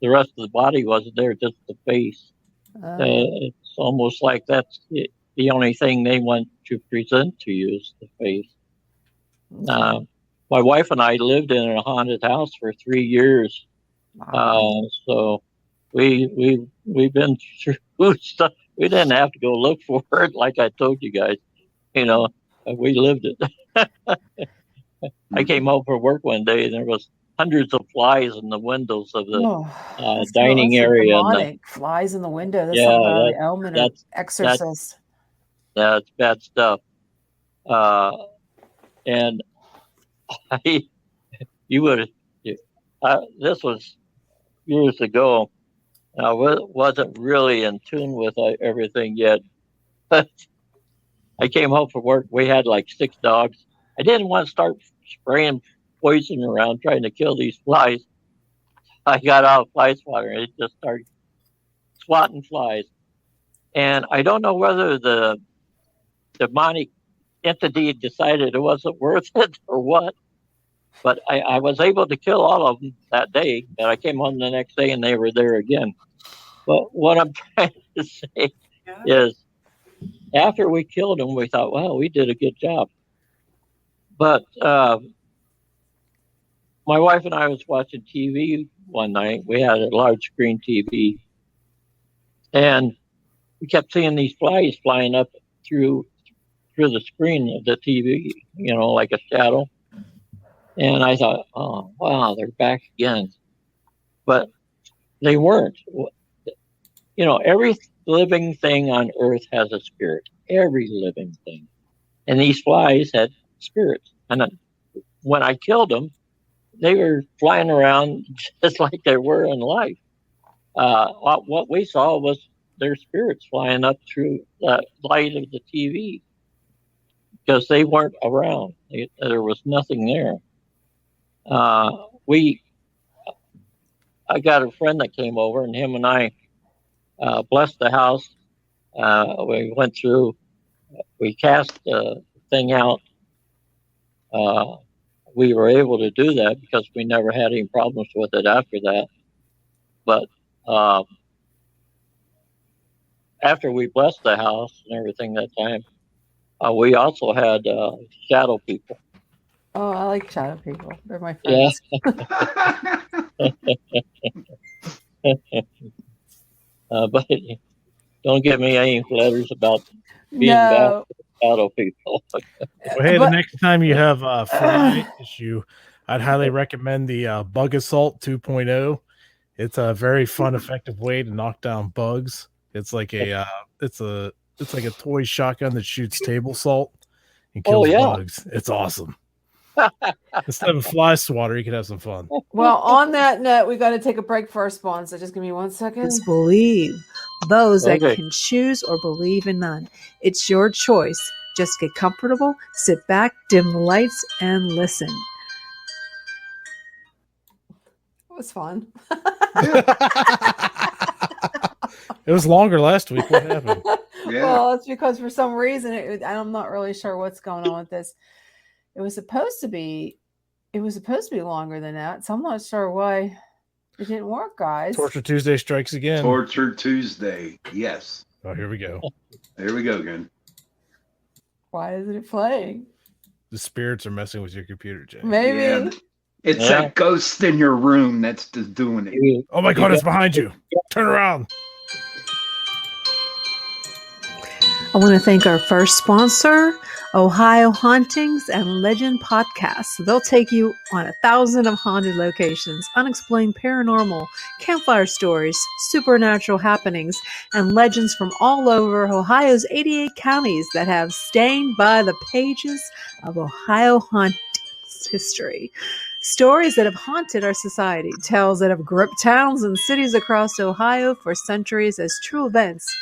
the rest of the body wasn't there, just the face. It's almost like that's the only thing they want to present to you is the face. My wife and I lived in a haunted house for 3 years. Wow. So we've been through stuff. We didn't have to go look for it, like I told you guys. You know, we lived it. I came home from work one day and there was hundreds of flies in the windows of the dining area. Demonic. Flies in the window. That's Yeah, something out of the Omen or that's- Exorcist. That's bad stuff. And you would. This was years ago. I wasn't really in tune with everything yet. But I came home from work. We had like 6 dogs. I didn't want to start spraying poison around trying to kill these flies. I got out of fly swatter and it just started swatting flies. And I don't know whether the demonic entity decided it wasn't worth it or what, but I was able to kill all of them that day, and I came home the next day and they were there again. But what I'm trying to say is after we killed them, we thought, well, we did a good job. But my wife and I was watching TV one night. We had a large screen TV, and we kept seeing these flies flying up through the screen of the TV, you know, like a shadow. And I thought, oh, wow, they're back again. But they weren't. You know, every living thing on Earth has a spirit. Every living thing. And these flies had spirits. And when I killed them, they were flying around just like they were in life. What we saw was their spirits flying up through the light of the TV because they weren't around. There was nothing there. I got a friend that came over, and him and I blessed the house. We went through, we cast the thing out. We were able to do that because we never had any problems with it after that. But after we blessed the house and everything that time, we also had shadow people. Oh, I like shadow people. They're my friends. But don't give me any letters about being No. bad with shadow people. Well, hey, the next time you have a fly issue, I'd highly recommend the Bug Assault 2.0. It's a very fun, effective way to knock down bugs. It's like it's a It's like a toy shotgun that shoots table salt and kills bugs. It's awesome. Instead of a fly swatter, you can have some fun. Well, on that note, we got to take a break for our sponsor. Just give me 1 second. Believe those that can choose or believe in none. It's your choice. Just get comfortable, sit back, dim the lights, and listen. It was fun. It was longer last week. What happened? Yeah. Well, it's because for some reason, I'm not really sure what's going on with this. It was supposed to be longer than that, so I'm not sure why it didn't work, guys. Torture Tuesday strikes again. Torture Tuesday. Yes. Oh, here we go. There we go again. Why isn't it playing? The spirits are messing with your computer, Jay. Maybe. Yeah. It's that ghost in your room that's just doing it. Oh my God, it's behind you. Turn around. I want to thank our first sponsor, Ohio Hauntings and Legend Podcast. They'll take you on 1,000 of haunted locations, unexplained paranormal, campfire stories, supernatural happenings, and legends from all over Ohio's 88 counties that have stained by the pages of Ohio hauntings history. Stories that have haunted our society, tales that have gripped towns and cities across Ohio for centuries as true events.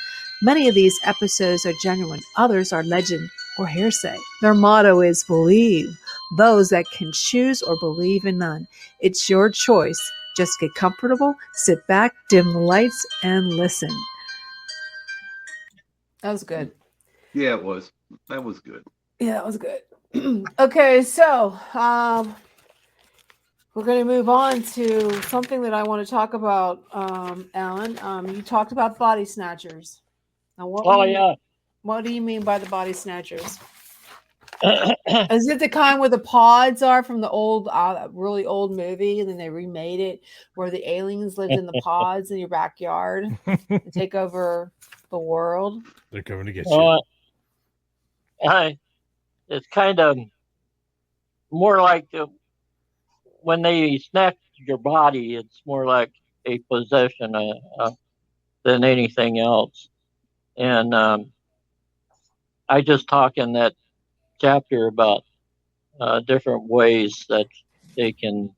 Many of these episodes are genuine, others are legend or hearsay. Their motto is believe those that can choose or believe in none. It's your choice. Just get comfortable, sit back, dim the lights, and listen. That was good. Yeah, it was. That was good. Yeah, that was good. Okay, so we're going to move on to something that I want to talk about, Alan. You talked about body snatchers. Now, what do you mean by the body snatchers? Is it the kind where the pods are from the old, really old movie, and then they remade it where the aliens lived in the pods in your backyard and take over the world? They're coming to get you. It's kind of more like when they snatch your body, it's more like a possession than anything else. And I just talk in that chapter about different ways that they can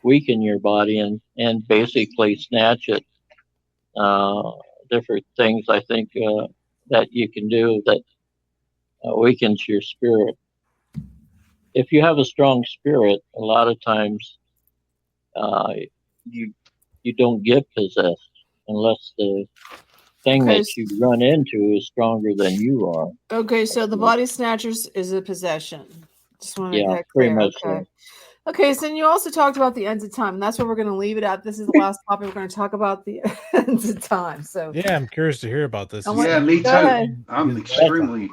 weaken your body and basically snatch it. Different things I think that you can do that weakens your spirit. If you have a strong spirit, a lot of times you don't get possessed unless the thing that you run into is stronger than you are. Okay, so the body snatchers is a possession. Just want to make that pretty clear. much Okay. so. Okay, so then you also talked about the ends of time. And that's where we're going to leave it at. This is the last topic. We're going to talk about the ends of time. So yeah, I'm curious to hear about this. Yeah, me too. ahead. I'm extremely.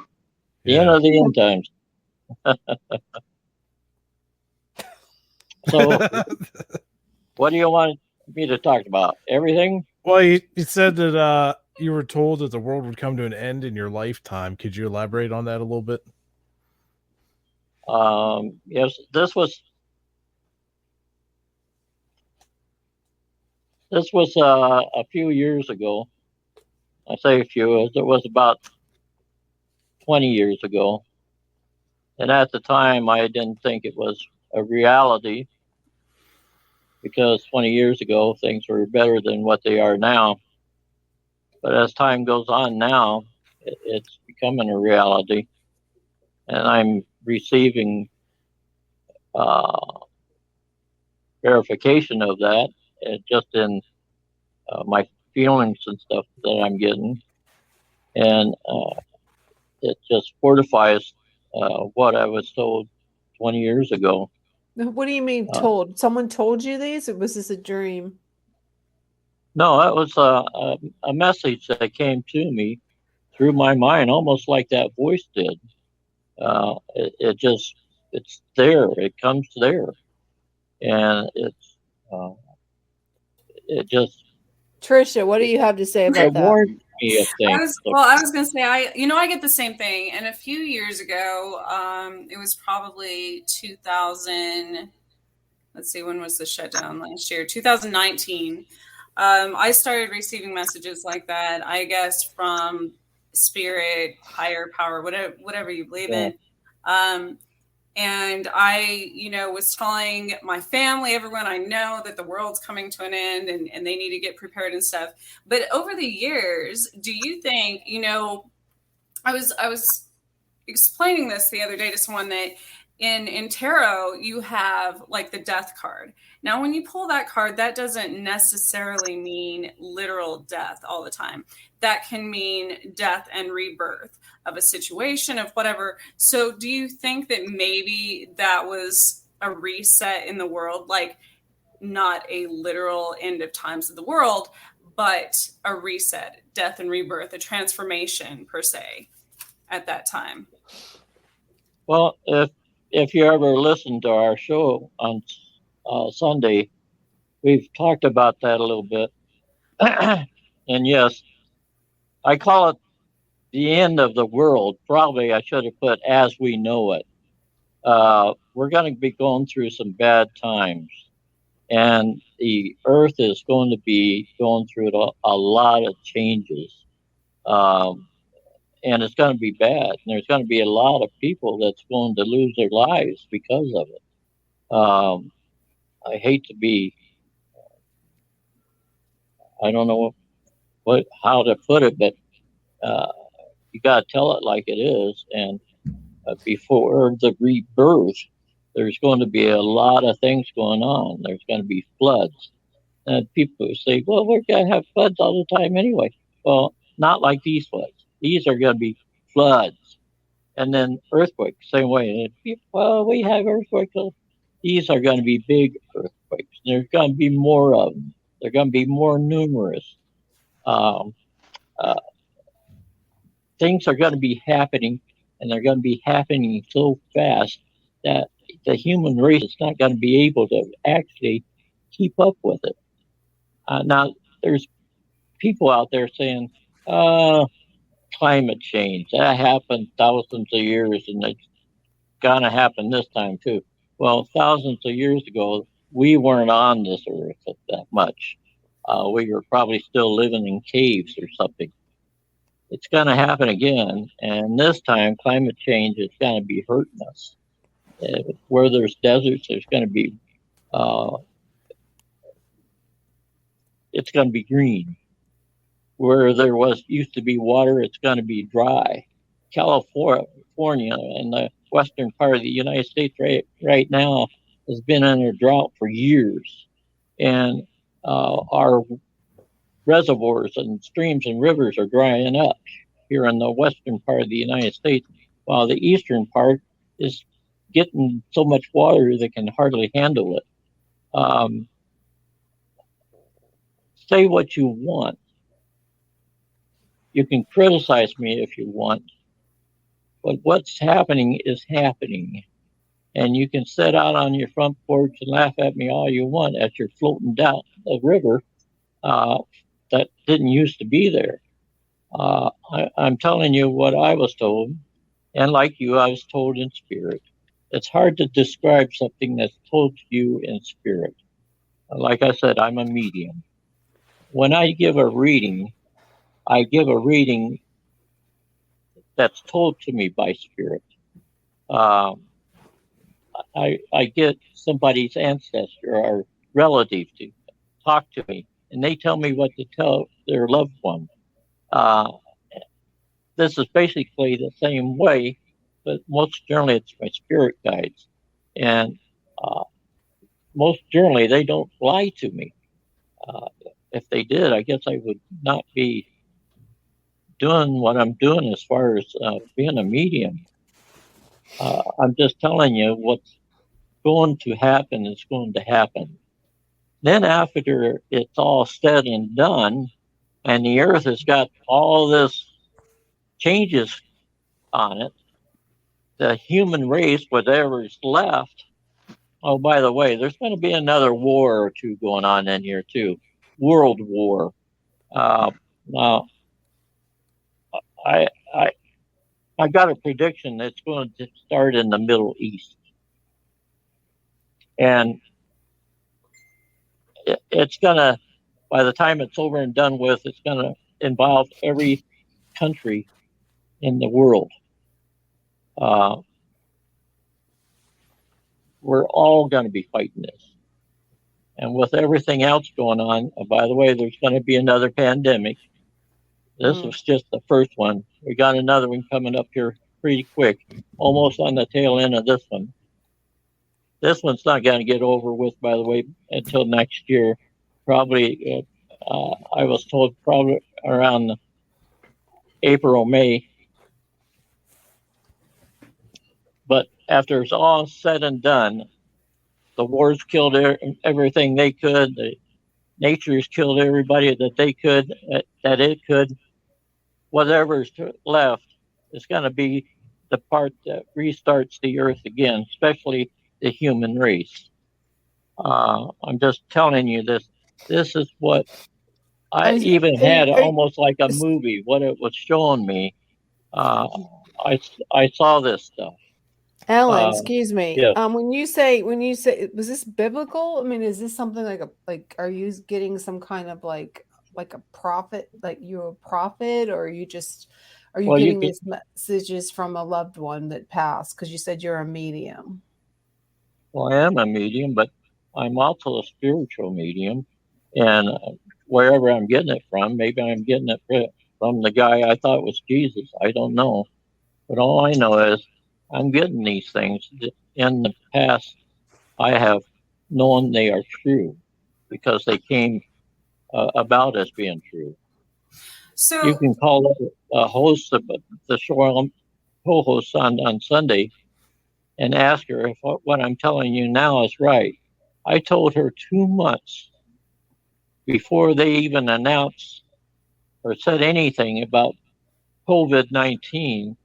The end of the end times. So, what do you want me to talk about? Everything? Well, you said that you were told that the world would come to an end in your lifetime. Could you elaborate on that a little bit? Yes, this was a few years ago. I say a few, it was about 20 years ago. And at the time, I didn't think it was a reality because 20 years ago, things were better than what they are now. But as time goes on now, it's becoming a reality. And I'm receiving verification of that just in my feelings and stuff that I'm getting. And it just fortifies what I was told 20 years ago. What do you mean told? Someone told you these, or was this a dream? No, that was a message that came to me through my mind, almost like that voice did. It's there. It comes there. And it just... Tricia, what do you have to say about that? Warned me of things. I was going to say, I get the same thing. And a few years ago, it was probably 2000. Let's see, when was the shutdown last year? 2019. I started receiving messages like that, I guess, from spirit, higher power, whatever you believe in. And I, was telling my family, everyone I know, that the world's coming to an end and they need to get prepared and stuff. But over the years, do you think, I was explaining this the other day to someone that in tarot, you have like the death card. Now, when you pull that card, that doesn't necessarily mean literal death all the time. That can mean death and rebirth of a situation, of whatever. So do you think that maybe that was a reset in the world, like not a literal end of times of the world, but a reset, death and rebirth, a transformation per se at that time? Well, if you ever listen to our show on Sunday, we've talked about that a little bit. And yes, I call it the end of the world. Probably I should have put as we know it. We're going to be going through some bad times, and the earth is going to be going through a lot of changes. And it's going to be bad. And there's going to be a lot of people that's going to lose their lives because of it. I hate to be, I don't know how to put it, but you got to tell it like it is. And before the rebirth, there's going to be a lot of things going on. There's going to be floods. And people say, well, we're going to have floods all the time anyway. Well, not like these floods. These are going to be floods. And then earthquakes, same way. Well, we have earthquakes. These are going to be big earthquakes. There's going to be more of them. They're going to be more numerous. Things are going to be happening, and they're going to be happening so fast that the human race is not going to be able to actually keep up with it. Now, there's people out there saying, climate change, that happened thousands of years, and it's going to happen this time too. Well, thousands of years ago, we weren't on this earth that much. We were probably still living in caves or something. It's going to happen again, and this time climate change is going to be hurting us. Where there's deserts, there's going to be it's going to be green. Where there used to be water, it's going to be dry. California and the western part of the United States right now has been under drought for years, and our reservoirs and streams and rivers are drying up here in the western part of the United States, while the eastern part is getting so much water they can hardly handle it. Say what you want. You can criticize me if you want, but what's happening is happening. And you can sit out on your front porch and laugh at me all you want as you're floating down the river that didn't used to be there. I'm telling you what I was told, and like you, I was told in spirit. It's hard to describe something that's told to you in spirit. Like I said, I'm a medium. When I give a reading, I give a reading that's told to me by spirit. I get somebody's ancestor or relative to talk to me, and they tell me what to tell their loved one. This is basically the same way, but most generally it's my spirit guides. And most generally they don't lie to me. If they did, I guess I would not be doing what I'm doing as far as being a medium. I'm just telling you what's going to happen is going to happen. Then after it's all said and done, and the earth has got all this changes on it, the human race, whatever's left, oh, by the way, there's going to be another war or two going on in here too. World War. Now, I got a prediction that's going to start in the Middle East. And it's going to, by the time it's over and done with, it's going to involve every country in the world. We're all going to be fighting this. And with everything else going on, by the way, there's going to be another pandemic. This was just the first one. We got another one coming up here pretty quick, almost on the tail end of this one. This one's not going to get over with, by the way, until next year. Probably, I was told probably around April or May. But after it's all said and done, the wars killed everything they could. The nature's killed everybody that they could, that it could. Whatever's left is going to be the part that restarts the earth again, especially the human race. I'm just telling you this. This is what I even had almost like a movie, what it was showing me. I saw this stuff. Ellen, excuse me. Yeah. When you say, was this biblical? I mean, is this something like, are you getting some kind of like a prophet, like you're a prophet, or are you getting these messages from a loved one that passed? Because you said you're a medium. Well, I am a medium, but I'm also a spiritual medium, and wherever I'm getting it from, maybe I'm getting it from the guy I thought was Jesus. I don't know, but all I know is I'm getting these things. In the past, I have known they are true because they came about as being true. So you can call a host of the show co-host on Sunday and ask her if what I'm telling you now is right. I told her 2 months before they even announced or said anything about COVID-19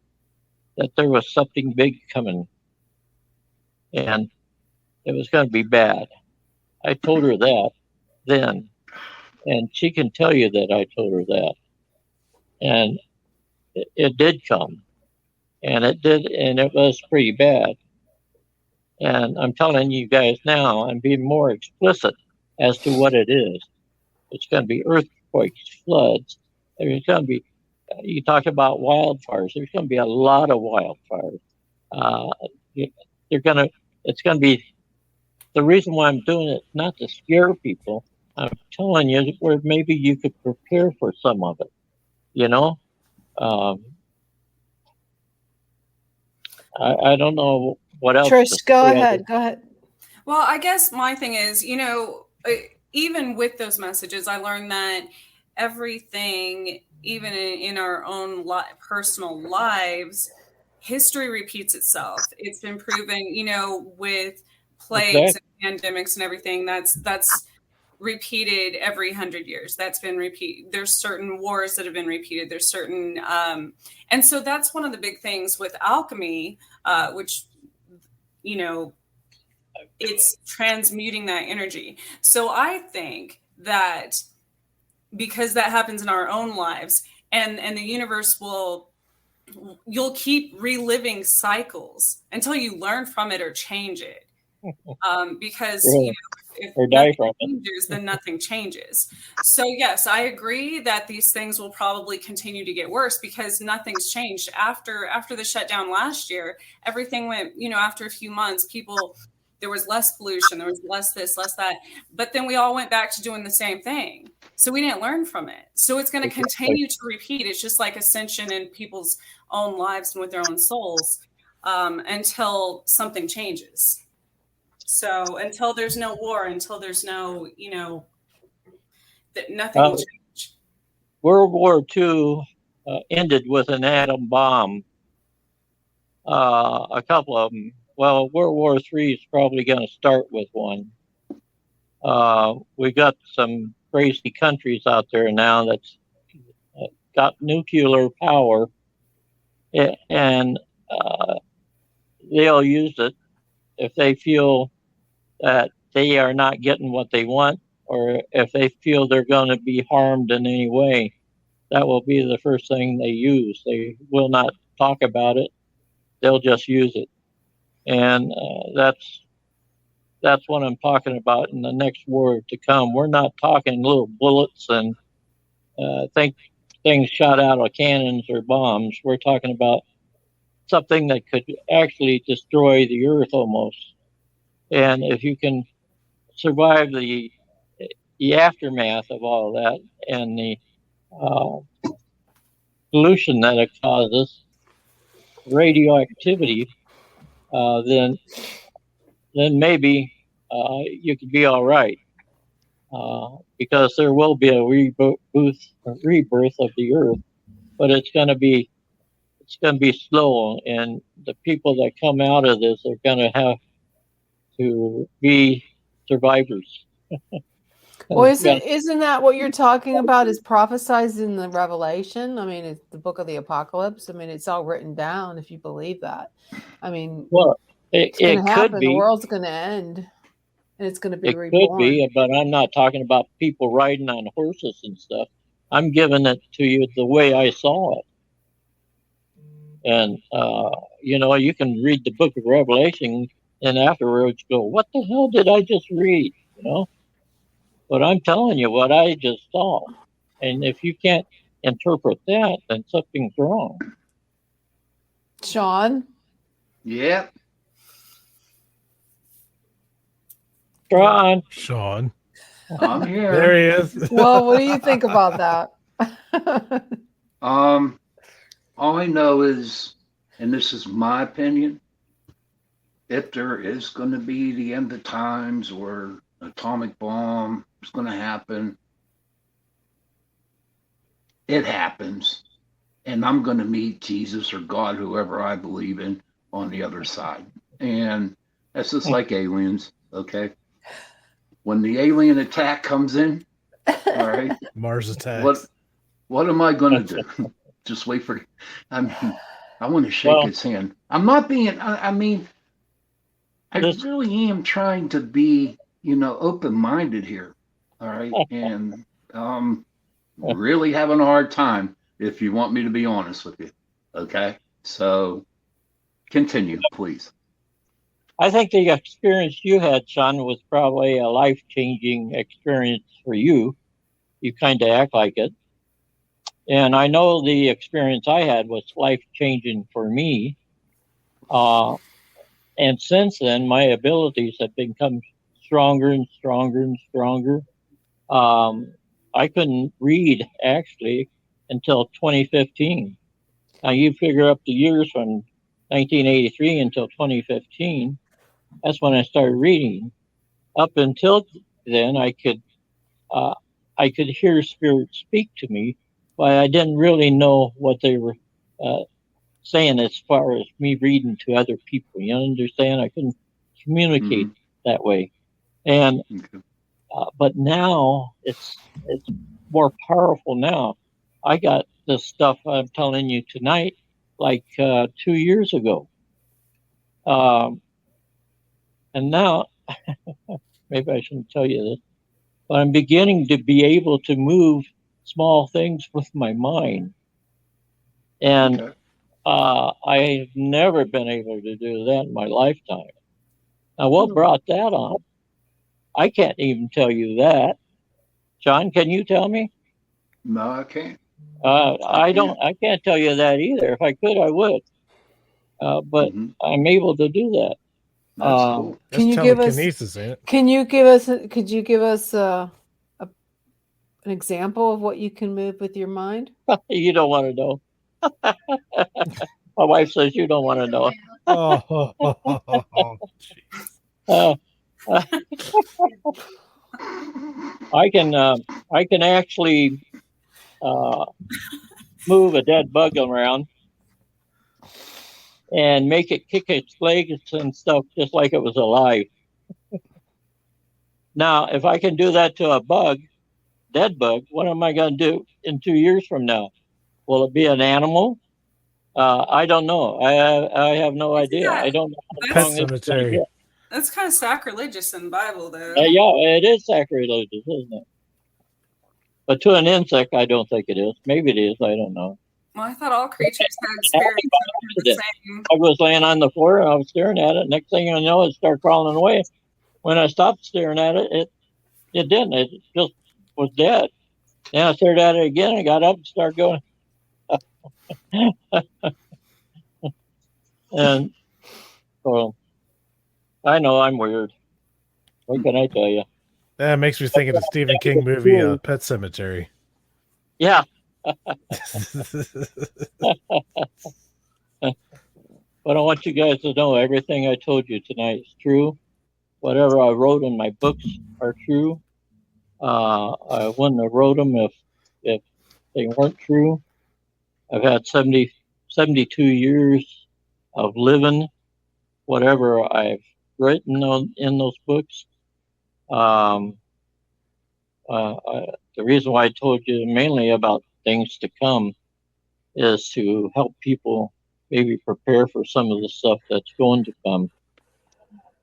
that there was something big coming and it was going to be bad. I told her that then, and she can tell you that I told her that. And it did come, and it was pretty bad. And I'm telling you guys now, I'm being more explicit as to what it is. It's going to be earthquakes, floods. There's going to be, you talked about wildfires. There's going to be a lot of wildfires. It's going to be, the reason why I'm doing it, not to scare people. I'm telling you where maybe you could prepare for some of it, you know? I don't know what else. Trish, go ahead. Well, I guess my thing is, even with those messages, I learned that everything, even in our own personal lives, history repeats itself. It's been proven, with plagues and pandemics and everything. That's repeated every 100 years. That's been repeated. There's certain wars that have been repeated. There's certain, and so that's one of the big things with alchemy, which, it's transmuting that energy. So I think that because that happens in our own lives, and the universe you'll keep reliving cycles until you learn from it or change it. Because if nothing changes, then nothing changes. So yes, I agree that these things will probably continue to get worse because nothing's changed. After the shutdown last year, everything went, after a few months, there was less pollution, there was less this, less that, but then we all went back to doing the same thing. So we didn't learn from it. So it's going to continue to repeat. It's just like ascension in people's own lives and with their own souls, until something changes. So until there's no war, until there's no, that nothing will change. World War II ended with an atom bomb. A couple of them. Well, World War III is probably going to start with one. We got some crazy countries out there now that's got nuclear power, and they'll use it if they feel that they are not getting what they want, or if they feel they're going to be harmed in any way. That will be the first thing they use. They will not talk about it. They'll just use it. And that's what I'm talking about in the next war to come. We're not talking little bullets and things shot out of cannons or bombs. We're talking about something that could actually destroy the earth almost. And if you can survive the aftermath of all that and the pollution that it causes, radioactivity, then maybe you could be all right, because there will be a rebirth of the earth, but it's going to be slow, and the people that come out of this are going to have to be survivors. Well, isn't that what you're talking about? Is prophesized in the Revelation? I mean, it's the book of the Apocalypse. I mean, it's all written down if you believe that. I mean, well, it's going to happen. Could be. The world's going to end, and it's going to be it reborn. Could be, but I'm not talking about people riding on horses and stuff. I'm giving it to you the way I saw it. And, you can read the book of Revelation and afterwards go, what the hell did I just read? But I'm telling you what I just saw. And if you can't interpret that, then something's wrong. Sean? Yeah. Sean. I'm here. There he is. Well, what do you think about that? All I know is, and this is my opinion, if there is going to be the end of times or atomic bomb is going to happen, it happens, and I'm going to meet Jesus or God, whoever I believe in, on the other side. And that's just like aliens, okay? When the alien attack comes in, all right, Mars attacks. What am I going to do? Just wait for. I mean, I want to shake his hand. I'm not being. I mean, I really am trying to be, open-minded here. All right, and really having a hard time. If you want me to be honest with you, okay. So, continue, please. I think the experience you had, Sean, was probably a life-changing experience for you. You kind of act like it. And I know the experience I had was life-changing for me. And since then, my abilities have become stronger and stronger and stronger. I couldn't read, actually, until 2015. Now, you figure up the years from 1983 until 2015. That's when I started reading. Up until then, I could hear spirits speak to me, but I didn't really know what they were saying as far as me reading to other people. You understand? I couldn't communicate that way. And but now it's more powerful now. I got this stuff I'm telling you tonight, like 2 years ago. And now, maybe I shouldn't tell you this, but I'm beginning to be able to move small things with my mind. And I've never been able to do that in my lifetime. Now, what brought that on? I can't even tell you that. John, can you tell me? No, I can't. I can't tell you that either. If I could, I would. But I'm able to do that. That's cool. Can you give us? Could you give us an example of what you can move with your mind? You don't want to know. My wife says you don't want to know. I can actually move a dead bug around and make it kick its legs and stuff just like it was alive. Now, if I can do that to a dead bug, what am I going to do in 2 years from now? Will it be an animal? I don't know. I have no idea. I don't know. Pet cemetery. That's kind of sacrilegious in the Bible, though. Yeah, it is sacrilegious, isn't it? But to an insect, I don't think it is. Maybe it is. I don't know. Well, I thought all creatures had spirits. The same. I was laying on the floor and I was staring at it. Next thing I know, it started crawling away. When I stopped staring at it, it didn't. It just was dead. Then I stared at it again. I got up and started going. And so I know I'm weird. What can I tell you? That makes me think of the Stephen King movie, Pet Cemetery. Yeah. But I want you guys to know everything I told you tonight is true. Whatever I wrote in my books are true. I wouldn't have wrote them if they weren't true. I've had 72 years of living whatever I've written in those books. The reason why I told you mainly about things to come is to help people maybe prepare for some of the stuff that's going to come.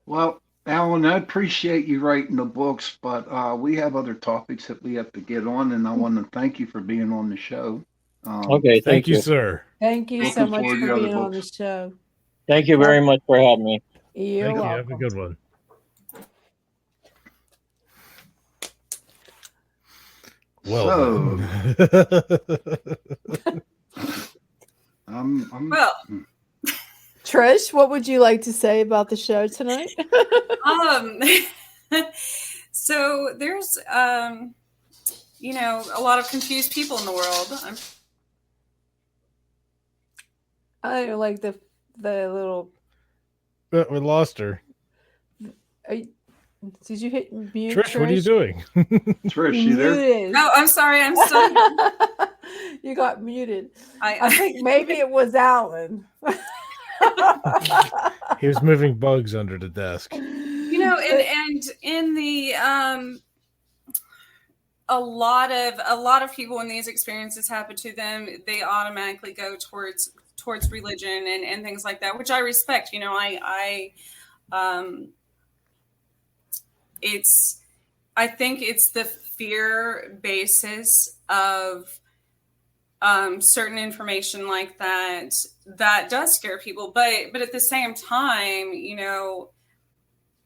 Well, Alan, I appreciate you writing the books, but we have other topics that we have to get on, and I want to thank you for being on the show. Okay, Thank you, sir. Thank you so Looking much forward to for the other being on the books. show. Thank you very much for having me. You're Thank you. welcome. Have a good one. Well, Well, Trish, what would you like to say about the show tonight? So there's a lot of confused people in the world. I don't like the little. we lost her. Did you hit mute? Trish, what are you doing? Trish, you there? Muted. No, I'm sorry. I'm still. You got muted. I I think maybe it was Alan. He was moving bugs under the desk. and in the a lot of people, when these experiences happen to them, they automatically go towards religion and things like that, which I respect. I think it's the fear basis of certain information like that does scare people, but at the same time,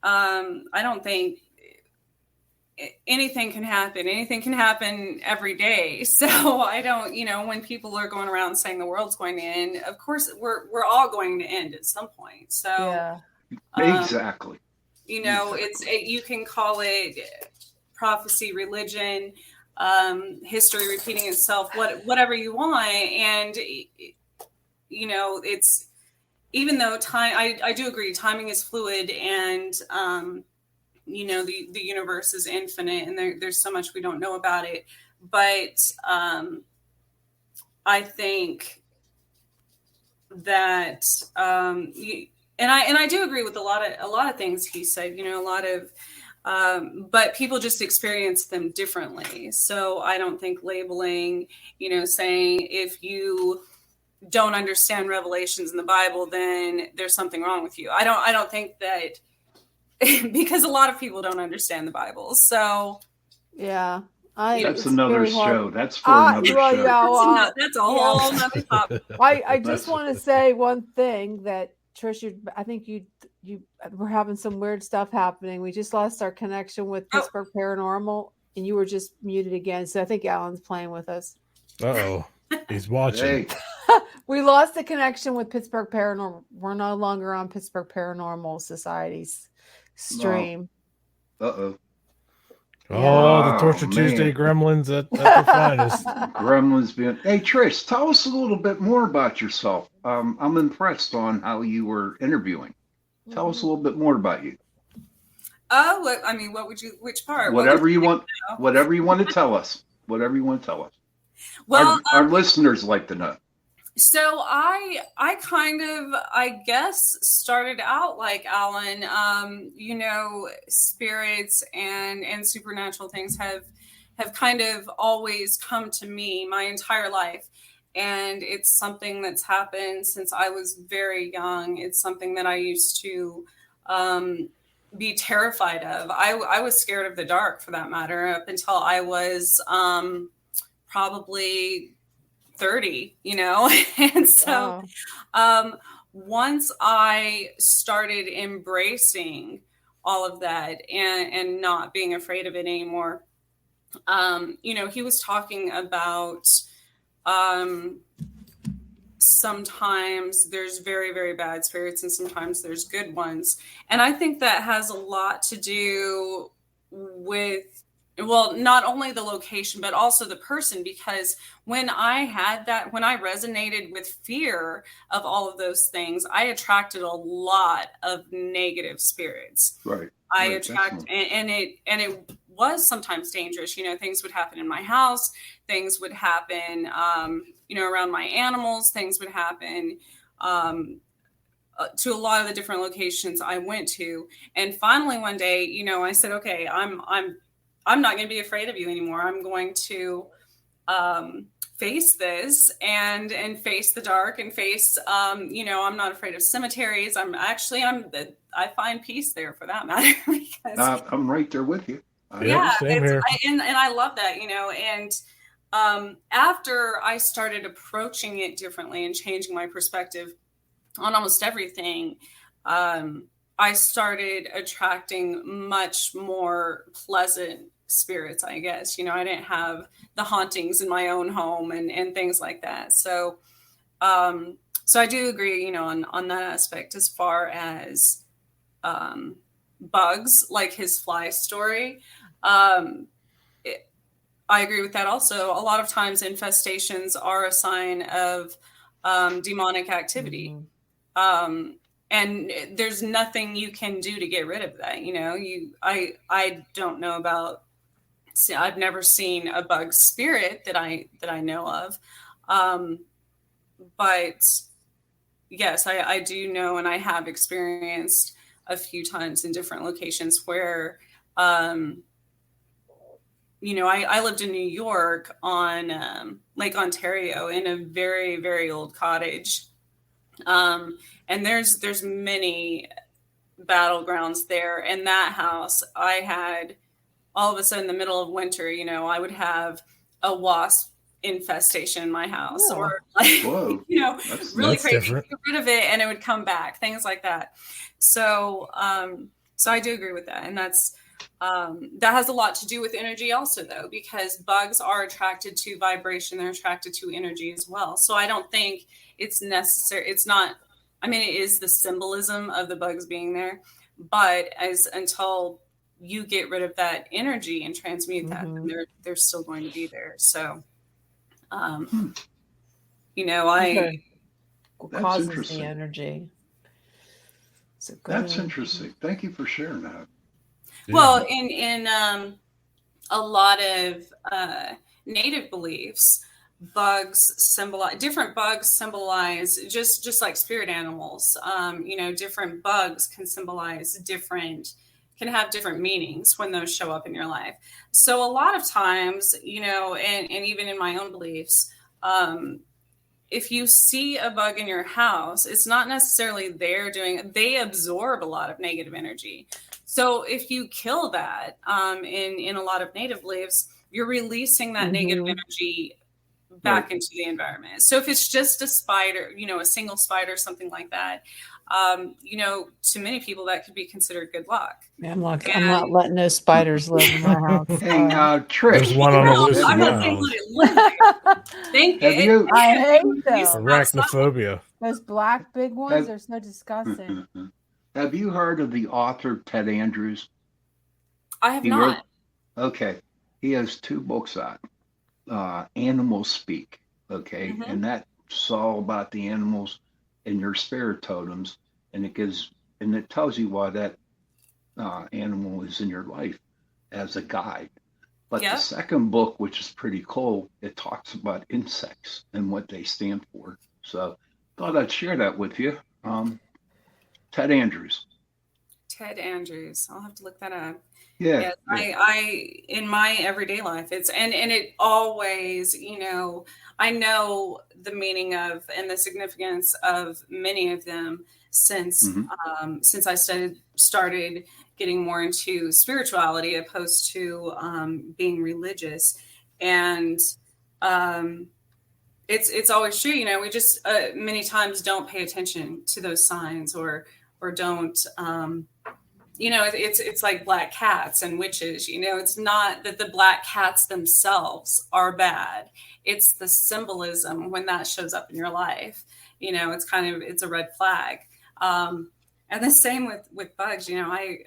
I don't think anything can happen. Anything can happen every day. So I don't, when people are going around saying the world's going to end, of course we're all going to end at some point. So Yeah. Exactly. you can call it prophecy, religion, history repeating itself, whatever you want. And it's, even though time, I do agree, timing is fluid, and the universe is infinite, and there's so much we don't know about it. But I think that and I do agree with a lot of things he said. But people just experience them differently. So I don't think labeling, saying if you don't understand revelations in the Bible, then there's something wrong with you. I don't think that, because a lot of people don't understand the Bible. So Yeah. That's another show. That's for another show. That's a whole nother topic. I just want to say one thing that Trish, I think you were having some weird stuff happening. We just lost our connection with Pittsburgh Paranormal, and you were just muted again. So I think Alan's playing with us. Uh-oh. He's watching. Hey. We lost the connection with Pittsburgh Paranormal. We're no longer on Pittsburgh Paranormal Society's stream. Uh-oh. Oh, the Torture Tuesday gremlins at their finest. Gremlins being. Hey, Trish, tell us a little bit more about yourself. I'm impressed on how you were interviewing. Tell us a little bit more about you. Which part? Whatever you want. Whatever you want to tell us. Whatever you want to tell us. Well, our listeners like to know. So I kind of, I guess, started out like Alan. Spirits and supernatural things have kind of always come to me my entire life. And it's something that's happened since I was very young. It's something that I used to be terrified of. I was scared of the dark, for that matter, up until I was probably 30, and so once I started embracing all of that and not being afraid of it anymore, He was talking about sometimes there's very, very bad spirits and sometimes there's good ones. And I think that has a lot to do with, well, not only the location, but also the person, because when I resonated with fear of all of those things, I attracted a lot of negative spirits. Right. I attract, and it was sometimes dangerous. Things would happen in my house, things would happen, around my animals, things would happen, to a lot of the different locations I went to. And finally one day, I said, okay, I'm not going to be afraid of you anymore. I'm going to, face this and face the dark and face, I'm not afraid of cemeteries. I find peace there, for that matter. Because, I'm right there with you. Same here. and I love that, and after I started approaching it differently and changing my perspective on almost everything, I started attracting much more pleasant spirits, I guess. I didn't have the hauntings in my own home and things like that. So I do agree, on that aspect, as far as bugs, like his fly story. I agree with that also. A lot of times infestations are a sign of demonic activity. And there's nothing you can do to get rid of that. I don't know about, I've never seen a bug spirit that I know of. But yes, I do know, and I have experienced a few times in different locations where, I lived in New York on Lake Ontario in a very, very old cottage. And there's many battlegrounds there. And that house, I had all of a sudden in the middle of winter, I would have a wasp infestation in my house, or really crazy, different. get rid of it and it would come back, things like that. So I do agree with that. And that's, that has a lot to do with energy also, though, because bugs are attracted to vibration. They're attracted to energy as well. So I don't think it's necessary. It's not, it is the symbolism of the bugs being there, but until you get rid of that energy and transmute that, then they're still going to be there. So, causes the energy. That's interesting. Thank you for sharing that. Yeah. Well, in a lot of native beliefs, different bugs symbolize just like spirit animals. Different bugs can have different meanings when those show up in your life. So a lot of times, and even in my own beliefs, if you see a bug in your house, it's not necessarily they absorb a lot of negative energy. So if you kill that, in a lot of native beliefs, you're releasing that negative energy back into the environment. So if it's just a spider, a single spider, something like that, to many people that could be considered good luck. I'm not letting those spiders live in my house. Hey, Trish. There's one on the list I'm not now. saying let it live there. Thank you. I hate them. Arachnophobia. Those black big ones are so disgusting. Have you heard of the author Ted Andrews? I have not. Okay. He has 2 books out. Animals Speak. Okay. And that's all about the animals and your spirit totems. And it tells you why that animal is in your life as a guide. But the second book, which is pretty cool, it talks about insects and what they stand for. So thought I'd share that with you. Ted Andrews. Ted Andrews. I'll have to look that up. Yeah. Yes, I in my everyday life, it's and it always, I know the meaning of and the significance of many of them since I started getting more into spirituality opposed to being religious. And it's always true, we just many times don't pay attention to those signs or don't it's like black cats and witches. It's not that the black cats themselves are bad. It's the symbolism when that shows up in your life. It's a red flag. And the same with bugs. I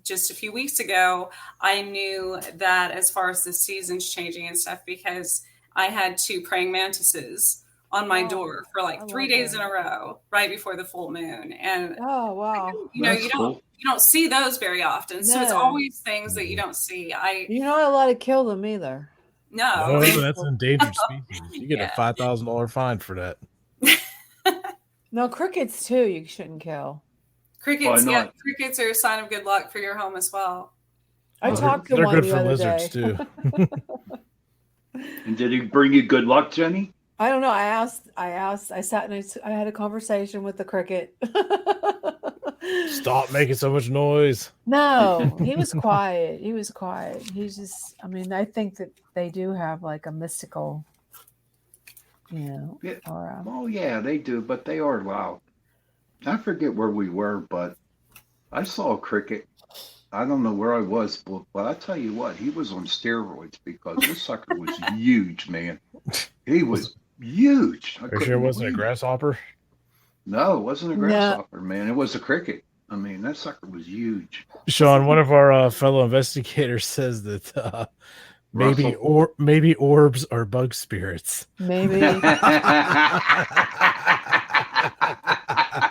just a few weeks ago, I knew that as far as the seasons changing and stuff, because I had 2 praying mantises on my door for like 3 days in a row, right before the full moon. And oh wow, you don't see those very often. No. So it's always things that you don't see. You're not allowed to kill them either. No, that's an endangered species. You get a $5,000 fine for that. No, crickets too. You shouldn't kill. Crickets, crickets are a sign of good luck for your home as well. I talked to one the other day. Too. And did he bring you good luck, Jenny? I don't know. I asked. I sat and I had a conversation with the cricket. Stop making so much noise. No, he was quiet. He's just. I mean, I think that they do have like a mystical, aura. Oh yeah, they do, but they are loud. I forget where we were, but I saw a cricket. I don't know where I was, but I tell you what, he was on steroids because this sucker was huge, man. He was huge. Are you sure it wasn't a grasshopper? No, it wasn't a grasshopper, man. It was a cricket. I mean, that sucker was huge. Sean, one of our fellow investigators says that maybe orbs are bug spirits. Maybe.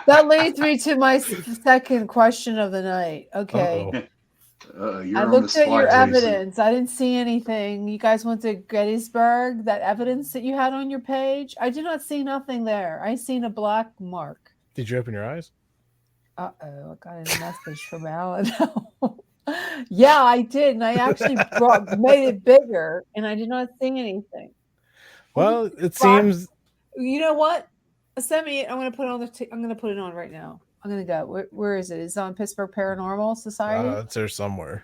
That leads me to my second question of the night. Okay. I looked at your evidence. I didn't see anything. You guys went to Gettysburg, that evidence that you had on your page. I did not see nothing there. I seen a black mark. Did you open your eyes? Uh-oh, I got a message from Alan. Yeah, I did. And I actually made it bigger, and I did not see anything. Well, it seems... You know what? Send me it. I'm going to put it on I'm going to put it on right now. I'm going to go. Where is it? It's on Pittsburgh Paranormal Society. It's there somewhere.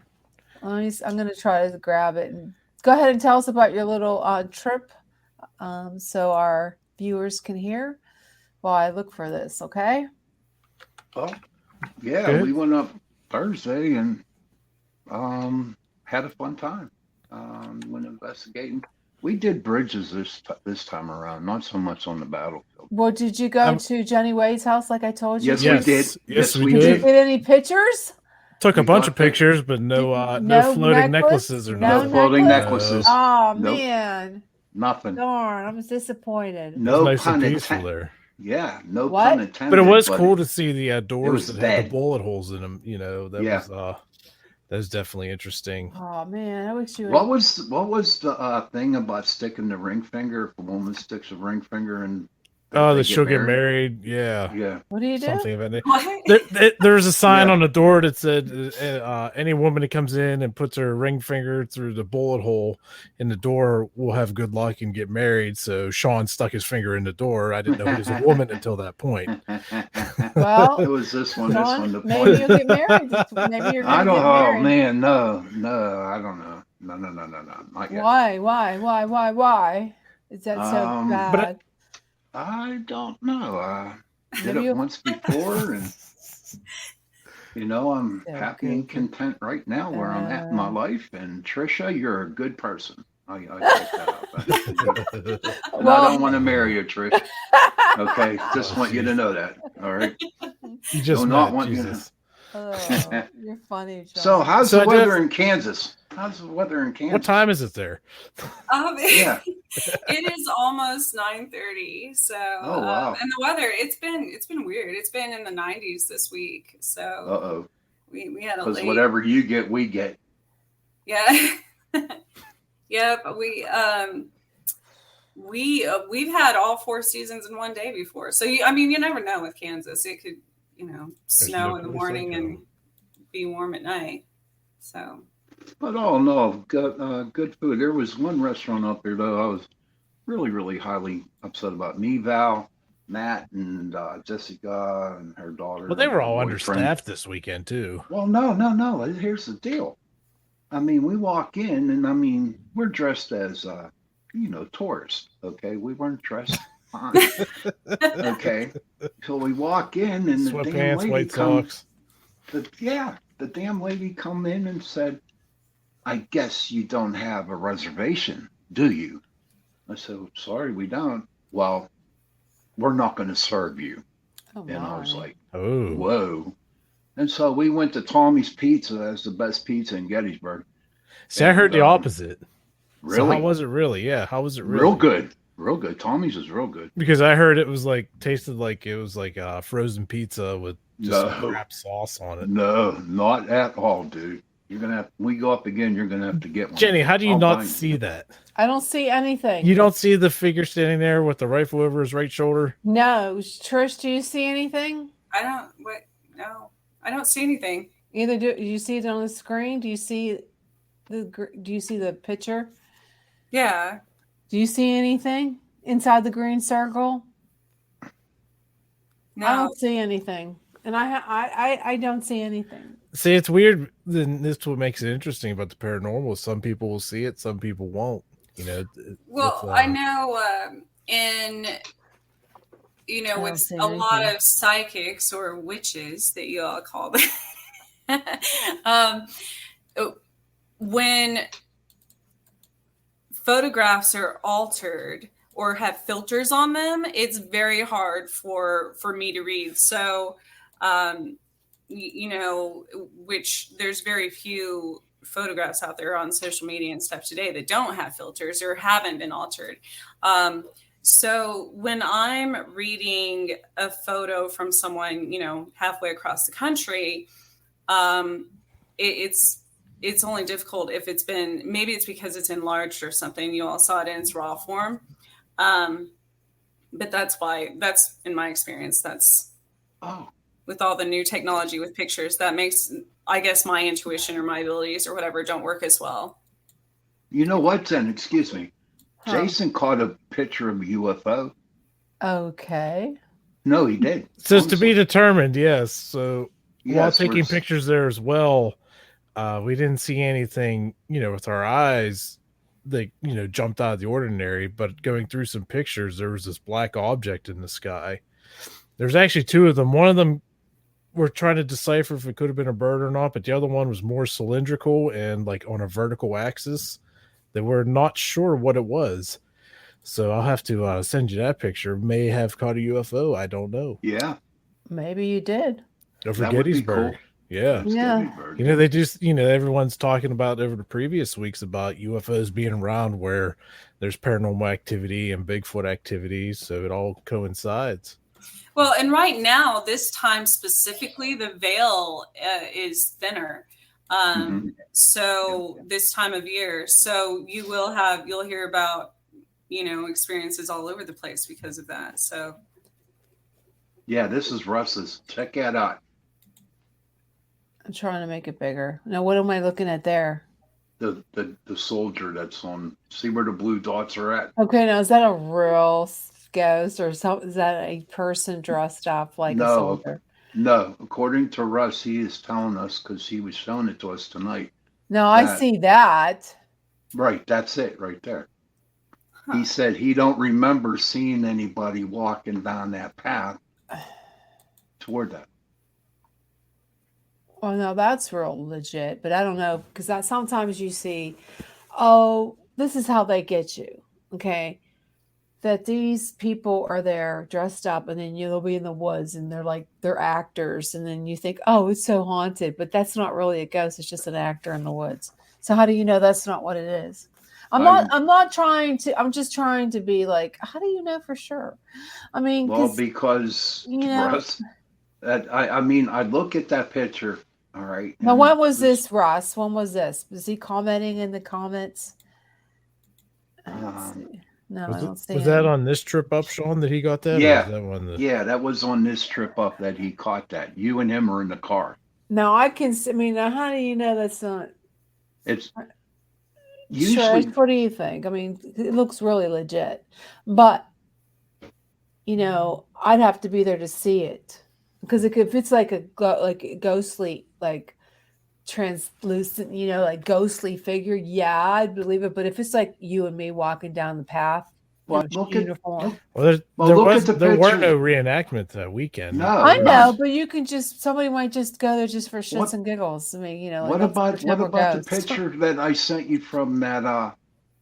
I'm going to try to grab it. And go ahead and tell us about your little trip, so our viewers can hear while I look for this. Okay. Well, yeah, we went up Thursday and had a fun time. Went investigating. We did bridges this time around, not so much on the battlefield. Well, did you go to Jenny Wade's house like I told you? Yes, we did. Yes, we did. did. Did you get any pictures? Took a bunch of pictures, but no floating necklaces or no floating necklaces. Oh, man. Nothing. Darn, I was disappointed. No nice pun intended there. Yeah, no pun intended. But it was cool to see the doors that had the bullet holes in them. That was definitely interesting. Oh man, I wish you. What was the thing about sticking the ring finger? If a woman sticks a ring finger and that she'll get married. Yeah. What do you do? Something about it. There's a sign on the door that said any woman that comes in and puts her ring finger through the bullet hole in the door will have good luck and get married. So Sean stuck his finger in the door. I didn't know he was a woman until that point. Well, it was this one. The maybe you'll get married. Maybe you're going to get married. Oh man, no, I don't know. No, not yet. Why? Is that so bad? But I don't know. I did it once before, and I'm happy and content right now where I'm at in my life. And Trisha, you're a good person. I take that up. And I don't want to marry you, Trish. Okay, just want you to know that. All right. You just not want Jesus. You're funny, John. So, how's the weather in Kansas? What time is it there? Yeah. It is almost 9:30. So, wow. And the weather, it's been weird. It's been in the 90s this week. So, we had a late. Because whatever you get, we get. Yeah. Yeah, but we've had all 4 seasons in one day before. So you never know with Kansas. It could snow in the morning and be warm at night. So. But all in all, good food. There was one restaurant up there though I was really, really highly upset about. Me, Val, Matt, and Jessica and her daughter. Well, they were all understaffed this weekend too. Well, no. Here's the deal. I mean, we walk in and we're dressed as tourists. Okay, we weren't dressed fine. Okay, so we walk in and the damn sweatpants, lady white comes. socks. the damn lady come in and said, I guess you don't have a reservation, do you? I said, sorry, we don't. Well, we're not going to serve you. Oh, And I was my. like, Oh, whoa. And so we went to Tommy's Pizza. That's the best pizza in Gettysburg. see, I heard And, the opposite. So how Really? was it really? Yeah, how was it Real really? good. Real good. Tommy's is real good. Because I heard it was like tasted like it was like frozen pizza with just some No. crap sauce on it. No, not at all, dude. You're going to have, when we go up again, you're going to have to get one. Jenny, how do you I'll not find see you. that? I don't see anything. You don't see the figure standing there with the rifle over his right shoulder? No. Trish, do you see anything? No, I don't see anything. Either do you see it on the screen? Do you see the picture? Yeah. Do you see anything inside the green circle? No. I don't see anything, and I don't see anything. See, it's weird. Then this is what makes it interesting about the paranormal. Some people will see it, some people won't. You know. Well, I know with see a lot anything. of psychics or witches that you all call them, when photographs are altered or have filters on them, it's very hard for me to read. So, which there's very few photographs out there on social media and stuff today that don't have filters or haven't been altered. So when I'm reading a photo from someone, halfway across the country, it's only difficult if maybe it's because it's enlarged or something. You all saw it in its raw form. But that's in my experience, with all the new technology with pictures, that makes, I guess, my intuition or my abilities or whatever don't work as well. You know what, then? Excuse me. Huh. Jason caught a picture of a UFO. Okay. No, he did. So it's to be determined, yes. So while Yes, taking pictures there as well, we didn't see anything, with our eyes that, jumped out of the ordinary. But going through some pictures, there was this black object in the sky. There's actually two of them. One of them, we're trying to decipher if it could have been a bird or not, but the other one was more cylindrical and like on a vertical axis that we're not sure what it was. So I'll have to send you that picture. May have caught a UFO. I don't know. Yeah. Maybe you did. Over That would be Gettysburg. cool. Yeah. Yeah. Gettysburg. They just, everyone's talking about over the previous weeks about UFOs being around where there's paranormal activity and Bigfoot activities. So it all coincides. Well, and right now, this time specifically, the veil is thinner. So this time of year, so you'll hear about, experiences all over the place because of that. So. Yeah, this is Russ's. Check that out. I'm trying to make it bigger. Now, what am I looking at there? The soldier that's on. See where the blue dots are at? Okay, now is that a real ghost or is that a person dressed up like a soldier? No, according to Russ, he is telling us because he was showing it to us tonight. No, I see that. Right, that's it right there. He said he don't remember seeing anybody walking down that path toward that. Well, no, that's real legit, but I don't know because sometimes you see, this is how they get you, okay? That these people are there dressed up, and then they'll be in the woods, and they're actors, and then you think, oh, it's so haunted, but that's not really a ghost; it's just an actor in the woods. So how do you know that's not what it is? I'm not trying to. I'm just trying to be like, how do you know for sure? I mean, because Russ, I look at that picture. All right. Now, when was this, Ross? When was this? Was he commenting in the comments? No, I don't see. Was that on this trip up, Sean, that he got that? Yeah. That that was on this trip up that he caught that. You and him are in the car. No, I can. Now, how do you know that's not? It's usually. Sure, what do you think? I mean, it looks really legit, but I'd have to be there to see it because if it's like a ghostly, like translucent, like ghostly figure, yeah, I'd believe it. But if it's like you and me walking down the path, Well, in look a at uniform. Well, there look was at the there were picture. no reenactments that weekend. No, I know, none. but you can just somebody might just go there just for shits What- and giggles. I mean, like What let's about pretend we're the ghosts. picture that I sent you from that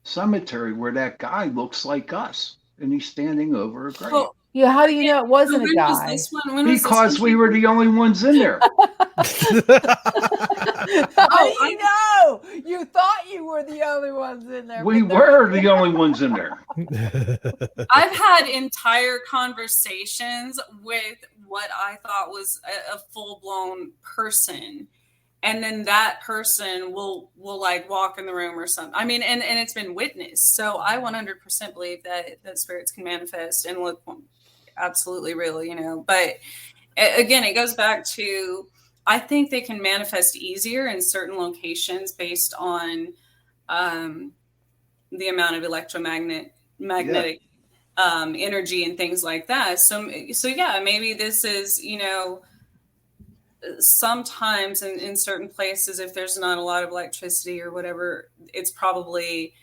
cemetery where that guy looks like us and he's standing over a grave? Well, Yeah, how do you know it so wasn't a when was guy? this one? When was this Because one? we were the only ones in there. How do you know? You thought you were the only ones in there. We but there- were the only ones in there. I've had entire conversations with what I thought was a full-blown person, and then that person will like walk in the room or something. I mean, and it's been witnessed. So I 100% believe that spirits can manifest and look absolutely real, you know. But again, it goes back to, I think they can manifest easier in certain locations based on the amount of magnetic energy and things like that. So yeah, maybe this is, you know, sometimes in certain places, if there's not a lot of electricity or whatever, it's probably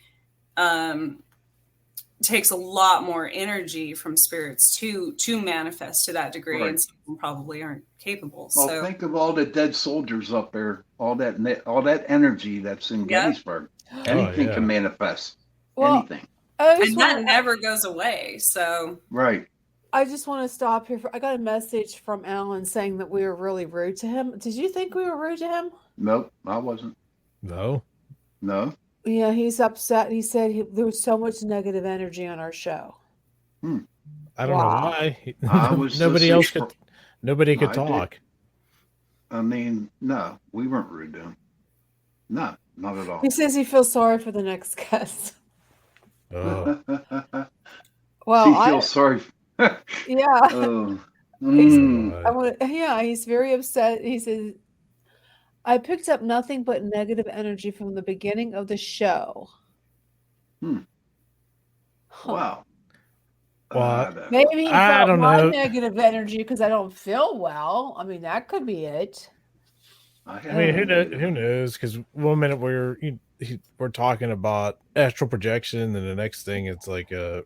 takes a lot more energy from spirits to manifest to that degree, Right. and some of them probably aren't capable. Well, So think of all the dead soldiers up there, all that energy that's in Yeah. Gettysburg. Anything yeah. can manifest. Well, Anything. I just and that wanna- never goes away. So Right. I just want to stop here. I got a message from Alan saying that we were really rude to him. Did you think we were rude to him? Nope, I wasn't. No. No. Yeah, he's upset. He said there was so much negative energy on our show. I don't Wow. know why. I was Nobody listening else for- could. Nobody could I did. talk. I mean, no, we weren't rude to him. No, not at all. He says he feels sorry for the next guest. Oh. Well, He I feels sorry. yeah. Oh. He's- Mm. I want to, yeah, he's very upset. He says, I picked up nothing but negative energy from the beginning of the show. Huh. Wow. Well, I don't know. Maybe he I felt don't my know. negative energy because I don't feel well. I mean, that could be it. I mean, who knows? Because one minute we're talking about astral projection, and the next thing it's like a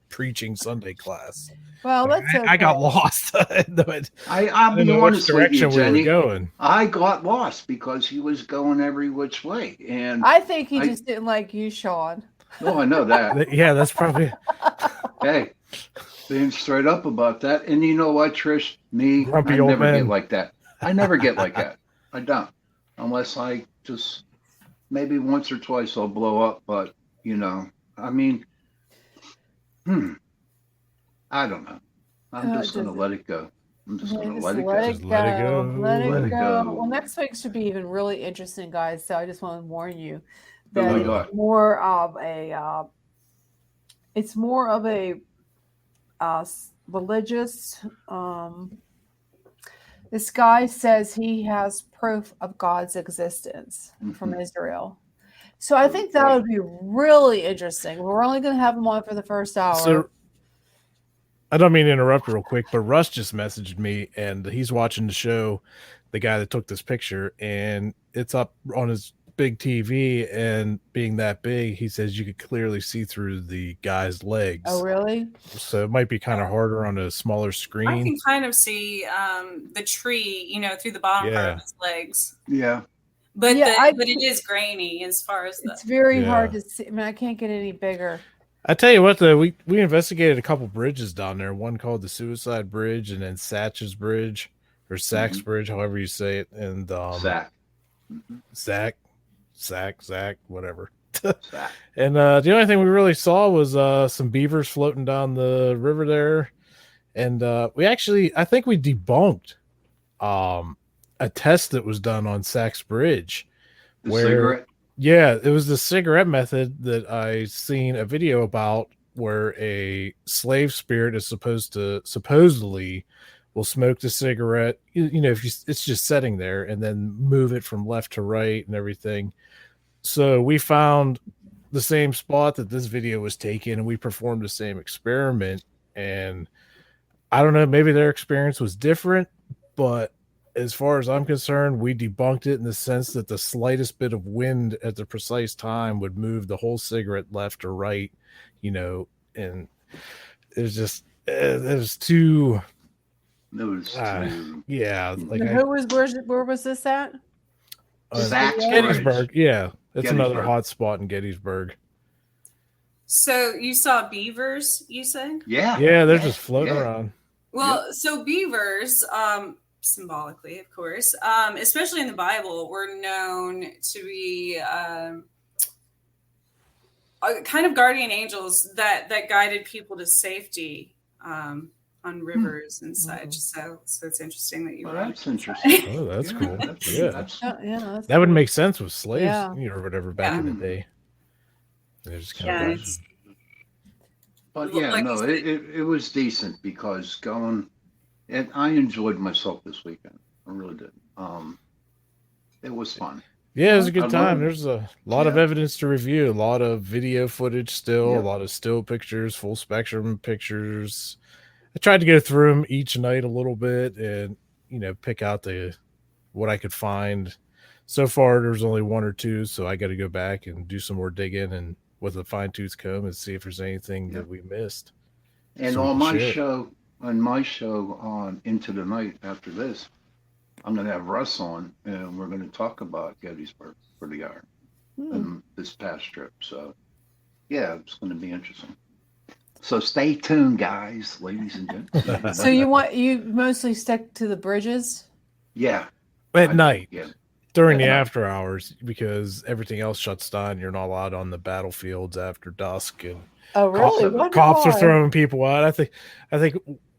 preaching Sunday class. Well, Like, that's okay. I got lost. I'll I be didn't know which honest with direction you, we Jenny. were going. I got lost because he was going every which way, and I think he I- just didn't like you, Sean. oh, I know that. Yeah, that's probably Hey, being straight up about that. And you know what, Trish? Me, Grumpy I old never man. get like that. I never get like that. I don't. Unless I just maybe once or twice I'll blow up. But, you know, I mean, I don't know. I'm just going to let it go. I'm just going to Just let it let go. it Just let it go. go. Let Let it it go. go. Well, next week should be even really interesting, guys. So I just want to warn you Oh that my it's God. more of a it's more of a religious. This guy says he has proof of God's existence from Israel. So I think that would be really interesting. We're only going to have him on for the first hour. So. I don't mean to interrupt real quick, but Russ just messaged me, and he's watching the show. The guy that took this picture, and it's up on his big TV, and being that big, he says you could clearly see through the guy's legs. Oh, really? So it might be kind of harder on a smaller I screen. can kind of see the tree, you know, through the bottom part Yeah. of his legs. Yeah. But Yeah, but it is grainy as far as the It's very Yeah. hard to see. I mean, I can't get any bigger. I tell you what, though, we investigated a couple bridges down there. One called the Suicide Bridge, and then Satch's Bridge, or Sachs Bridge, however you say it, and Zach. Zach, whatever. Zach. And the only thing we really saw was some beavers floating down the river there. And I think we debunked a test that was done on Sachs Bridge. The cigarette. Yeah, it was the cigarette method that I seen a video about, where a slave spirit is supposedly will smoke the cigarette. You know, it's just sitting there, and then move it from left to right and everything. So we found the same spot that this video was taken, and we performed the same experiment. And I don't know, maybe their experience was different, but as far as I'm concerned, we debunked it in the sense that the slightest bit of wind at the precise time would move the whole cigarette left or right, and it was just, it was too, It was too, yeah. Like Where was this at? Sachs Gettysburg. Bridge. Yeah. It's another Gettysburg. hot spot in Gettysburg. So you saw beavers, you said? Yeah. Yeah. They're just floating around. Well, so beavers, symbolically, of course, especially in the Bible, were known to be kind of guardian angels that guided people to safety on rivers and such. So it's interesting that you. Well, that's interesting. Oh, that's cool. That's That would make sense with slaves, Yeah. or whatever back in the day. They're just kind of. But yeah, Like no, it was decent because and I enjoyed myself this weekend. I really did. It was fun. Yeah, it was a good I time. learned- There's a lot of evidence to review, a lot of video footage still, Yeah. a lot of still pictures, full spectrum pictures. I tried to go through them each night a little bit and, pick out what I could find. So far, there's only one or two, so I got to go back and do some more digging and with a fine-tooth comb and see if there's anything that we missed. And So on we my should. show on Into the Night after this, I'm going to have Russ on, and we're going to talk about Gettysburg for the hour and this past trip. So, yeah, it's going to be interesting. So stay tuned, guys, ladies and gentlemen. So you mostly stick to the bridges? Yeah. At night, Yeah. during the At night. after hours, because everything else shuts down. You're not allowed on the battlefields after dusk, and Oh, really? What? cops are Why? throwing people out. I think a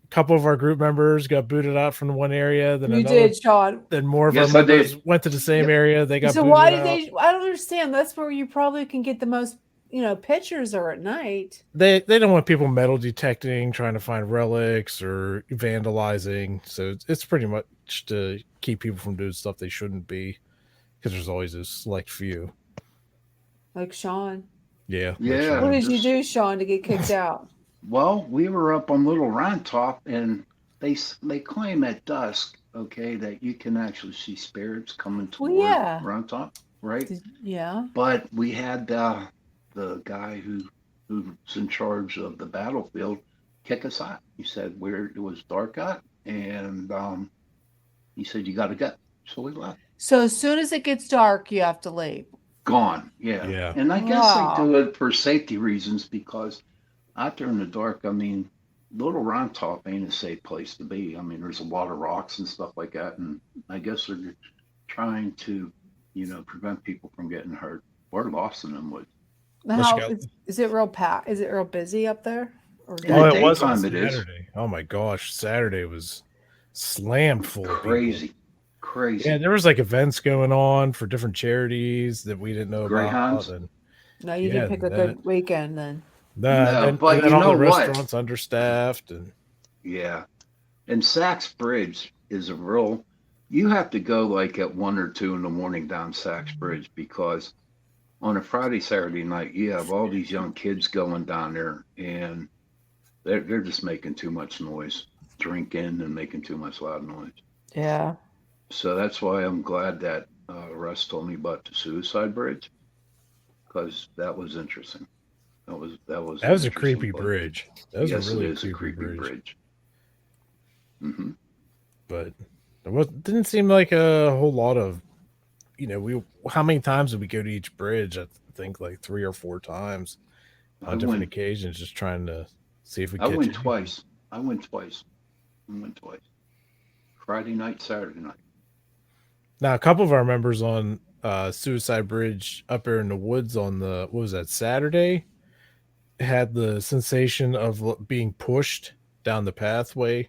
couple of our group members got booted out from one area. Then You another, did, Sean. Then more of Yes, our I did. members went to the same area. They got So booted why out. did they? I don't understand. That's where you probably can get the most, pictures are at night. They don't want people metal detecting, trying to find relics or vandalizing. So it's pretty much to keep people from doing stuff they shouldn't be, because there's always a select few. Like Sean. Yeah. Yeah. What did you just- do, Sean, to get kicked out? Well, we were up on Little Round Top, and they claim at dusk, okay, that you can actually see spirits coming toward yeah. Round Top, right? Yeah. But we had the guy who's in charge of the battlefield kick us out. He said where it was dark out, and he said you got to go. So we left. So as soon as it gets dark, you have to leave. Gone. Yeah. Yeah. And I guess Wow. they do it for safety reasons because out there in the dark, I mean, Little Round Top ain't a safe place to be. I mean, there's a lot of rocks and stuff like that, and I guess they're trying to, prevent people from getting hurt. We're lost in them woods. How go. is it real packed? Is it real busy up there? Or In Oh, the it was on daytime it is. Saturday. Oh my gosh, Saturday was slammed full of people. Crazy. Yeah, there was like events going on for different charities that we didn't know Greyhounds? about. And No, you Yeah, didn't pick a that- good weekend then. No, and but then you all the know what? restaurants understaffed, and Yeah. And Sachs Bridge is a real, you have to go like at 1 or 2 in the morning down Sachs Bridge because on a Friday, Saturday night, you have all these young kids going down there and they're just making too much noise, drinking and making too much loud noise. Yeah. So that's why I'm glad that Russ told me about the suicide bridge because that was interesting. That was that was an a interesting creepy place. bridge. That was Yes, a really it is a creepy bridge. Hmm. But didn't seem like a whole lot of, how many times did we go to each bridge? I think like 3 or 4 times on different occasions, just trying to see if we I catch went it. twice. I went twice. Friday night, Saturday night. Now, a couple of our members on Suicide Bridge up there in the woods on what was that, Saturday, had the sensation of being pushed down the pathway.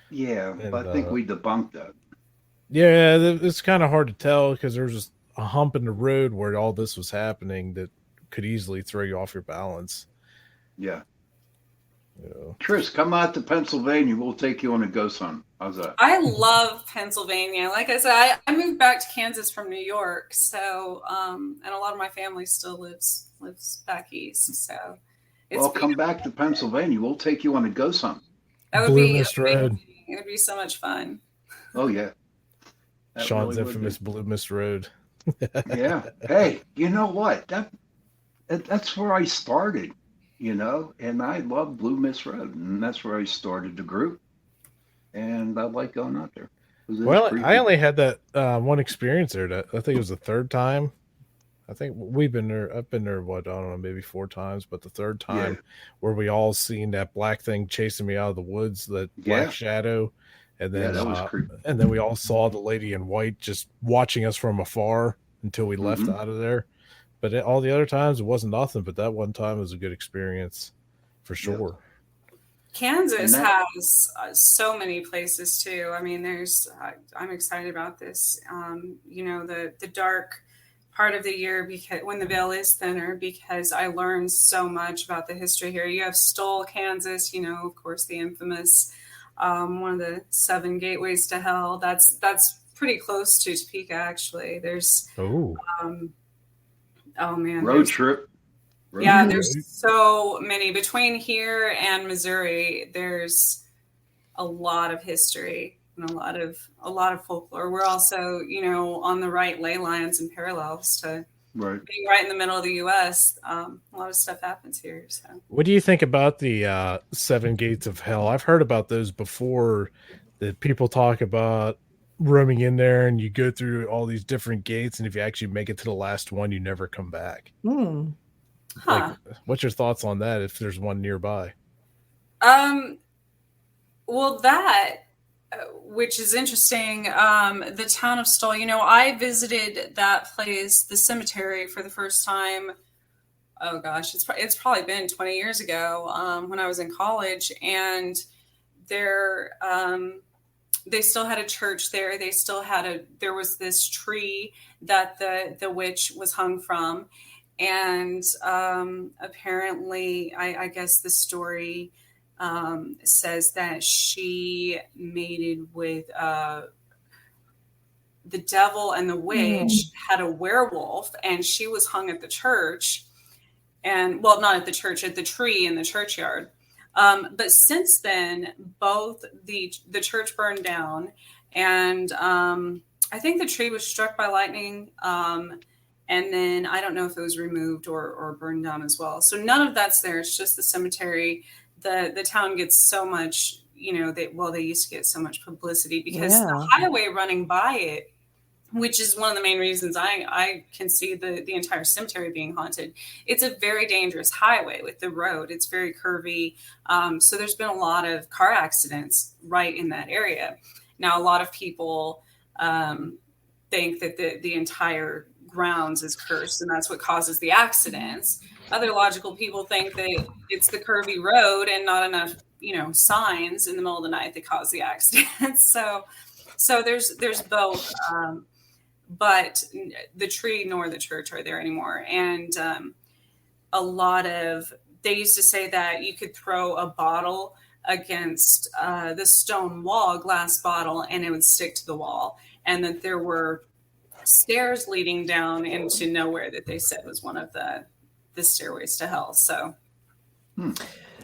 Yeah, And, but I think we debunked that. Yeah, it's kind of hard to tell because there's just a hump in the road where all this was happening that could easily throw you off your balance. Yeah. Yeah. Tris, come out to Pennsylvania. We'll take you on a ghost hunt. How's that? I love Pennsylvania. Like I said, I moved back to Kansas from New York, so and a lot of my family still lives back east. So it's Well, come back to Pennsylvania. We'll take you on a ghost hunt. that would Blue be Mist Road. it would be so much fun. Oh, yeah. Sean's really would infamous be. Blue Mist Road. Yeah. Hey, you know what? That's where I started, and I love Blue Mist Road, and that's where I started the group, and I like going out there. It is Well, I creepy. only had that one experience there. That I think it was the third time. I think we've been there. I've been there. What, I don't know, maybe 4 times, but the third Yeah. time where we all seen that black thing chasing me out of the woods, that black Yeah. shadow, and Yeah, then that was creepy. and then we all saw the lady in white just watching us from afar until we left Mhm. out of there. But all the other times it wasn't nothing. But that one time was a good experience for sure. Kansas And that- has so many places too. I mean, I'm excited about this. The dark part of the year, because when the veil is thinner, because I learned so much about the history here. You have Stoll, Kansas, of course, the infamous one of the 7 gateways to hell. That's pretty close to Topeka, actually. There's Oh oh man, road trip. yeah, trip. there's so many between here and Missouri. There's a lot of history and a lot of folklore. We're also, on the right ley lines and parallels to Right. being right in the middle of the U.S. A lot of stuff happens here. So, what do you think about the 7 gates of hell? I've heard about those before, that people talk about roaming in there and you go through all these different gates, and if you actually make it to the last one, you never come back. Hmm. huh? What's your thoughts on that, if there's one nearby? Well, that, which is interesting, the town of Stoll, I visited that place, the cemetery, for the first time. Oh gosh, it's probably been 20 years ago, when I was in college, and there, they still had a church there. They still had there was this tree that the witch was hung from. And apparently, I guess the story says that she mated with the devil, and the witch had a werewolf, and she was hung at the church. And, well, not at the church, at the tree in the churchyard. But since then, both the church burned down, and I think the tree was struck by lightning. And then I don't know if it was removed or burned down as well. So none of that's there. It's just the cemetery. The town gets so much, they used to get so much publicity because the highway running by it, which is one of the main reasons I can see the entire cemetery being haunted. It's a very dangerous highway with the road. It's very curvy. So there's been a lot of car accidents right in that area. Now, a lot of people think that the entire grounds is cursed, and that's what causes the accidents. Other logical people think that it's the curvy road and not enough, signs in the middle of the night that cause the accidents. So there's both. But the tree nor the church are there anymore. And they used to say that you could throw a bottle against the stone wall, a glass bottle, and it would stick to the wall. And that there were stairs leading down into nowhere that they said was one of the stairways to hell. So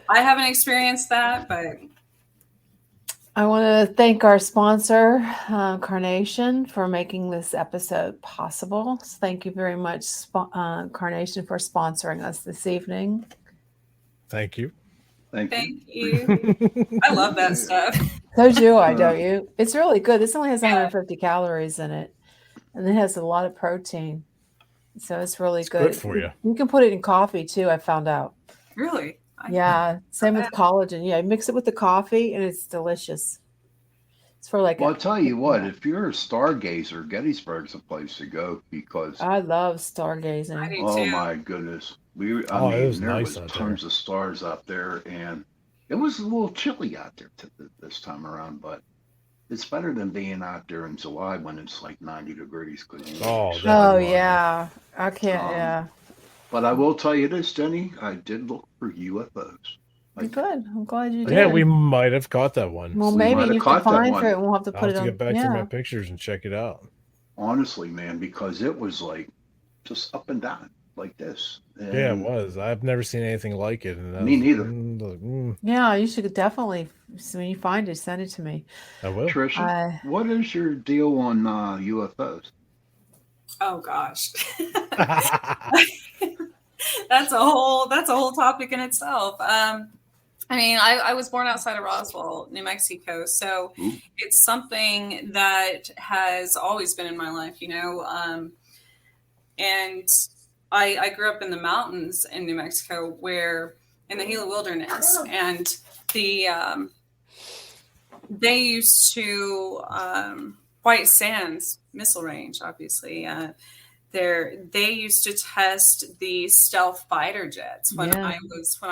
I haven't experienced that, but I want to thank our sponsor, Carnation, for making this episode possible. So thank you very much, Carnation, for sponsoring us this evening. Thank you. Thank you. I love that stuff. So do I, don't you? It's really good. This only has 150 calories in it, and it has a lot of protein. So it's really good. Good for you. You can put it in coffee too, I found out. Really? Yeah, same with collagen. Yeah, mix it with the coffee, and it's delicious. It's for Well, I'll tell you what, if you're a stargazer, Gettysburg's a place to go because I love stargazing. I do oh too. my goodness. It was There nice was out tons of stars out there, and it was a little chilly out there this time around, but it's better than being out there in July when it's like 90 degrees. Oh yeah, I can't. Yeah. But I will tell you this, Jenny, I did look for UFOs. Good. I'm glad you did. Yeah, we might have caught that one. Well, We maybe might have you caught can that find one. for it, and we'll have to I'll put have it to on. get back through my pictures and check it out. Honestly, man, because it was like just up and down. like this. Yeah, it And was. I've never seen anything like it. And Me neither. Yeah, you should definitely, when you find it, send it to me. I will. Trisha, what is your deal on UFOs? Oh gosh. That's a whole topic in itself. I mean, I was born outside of Roswell, New Mexico, so it's something that has always been in my life, you know. And I grew up in the mountains in New Mexico, where in the Gila Wilderness, and they used to White Sands missile range, obviously. They used to test the stealth fighter jets when I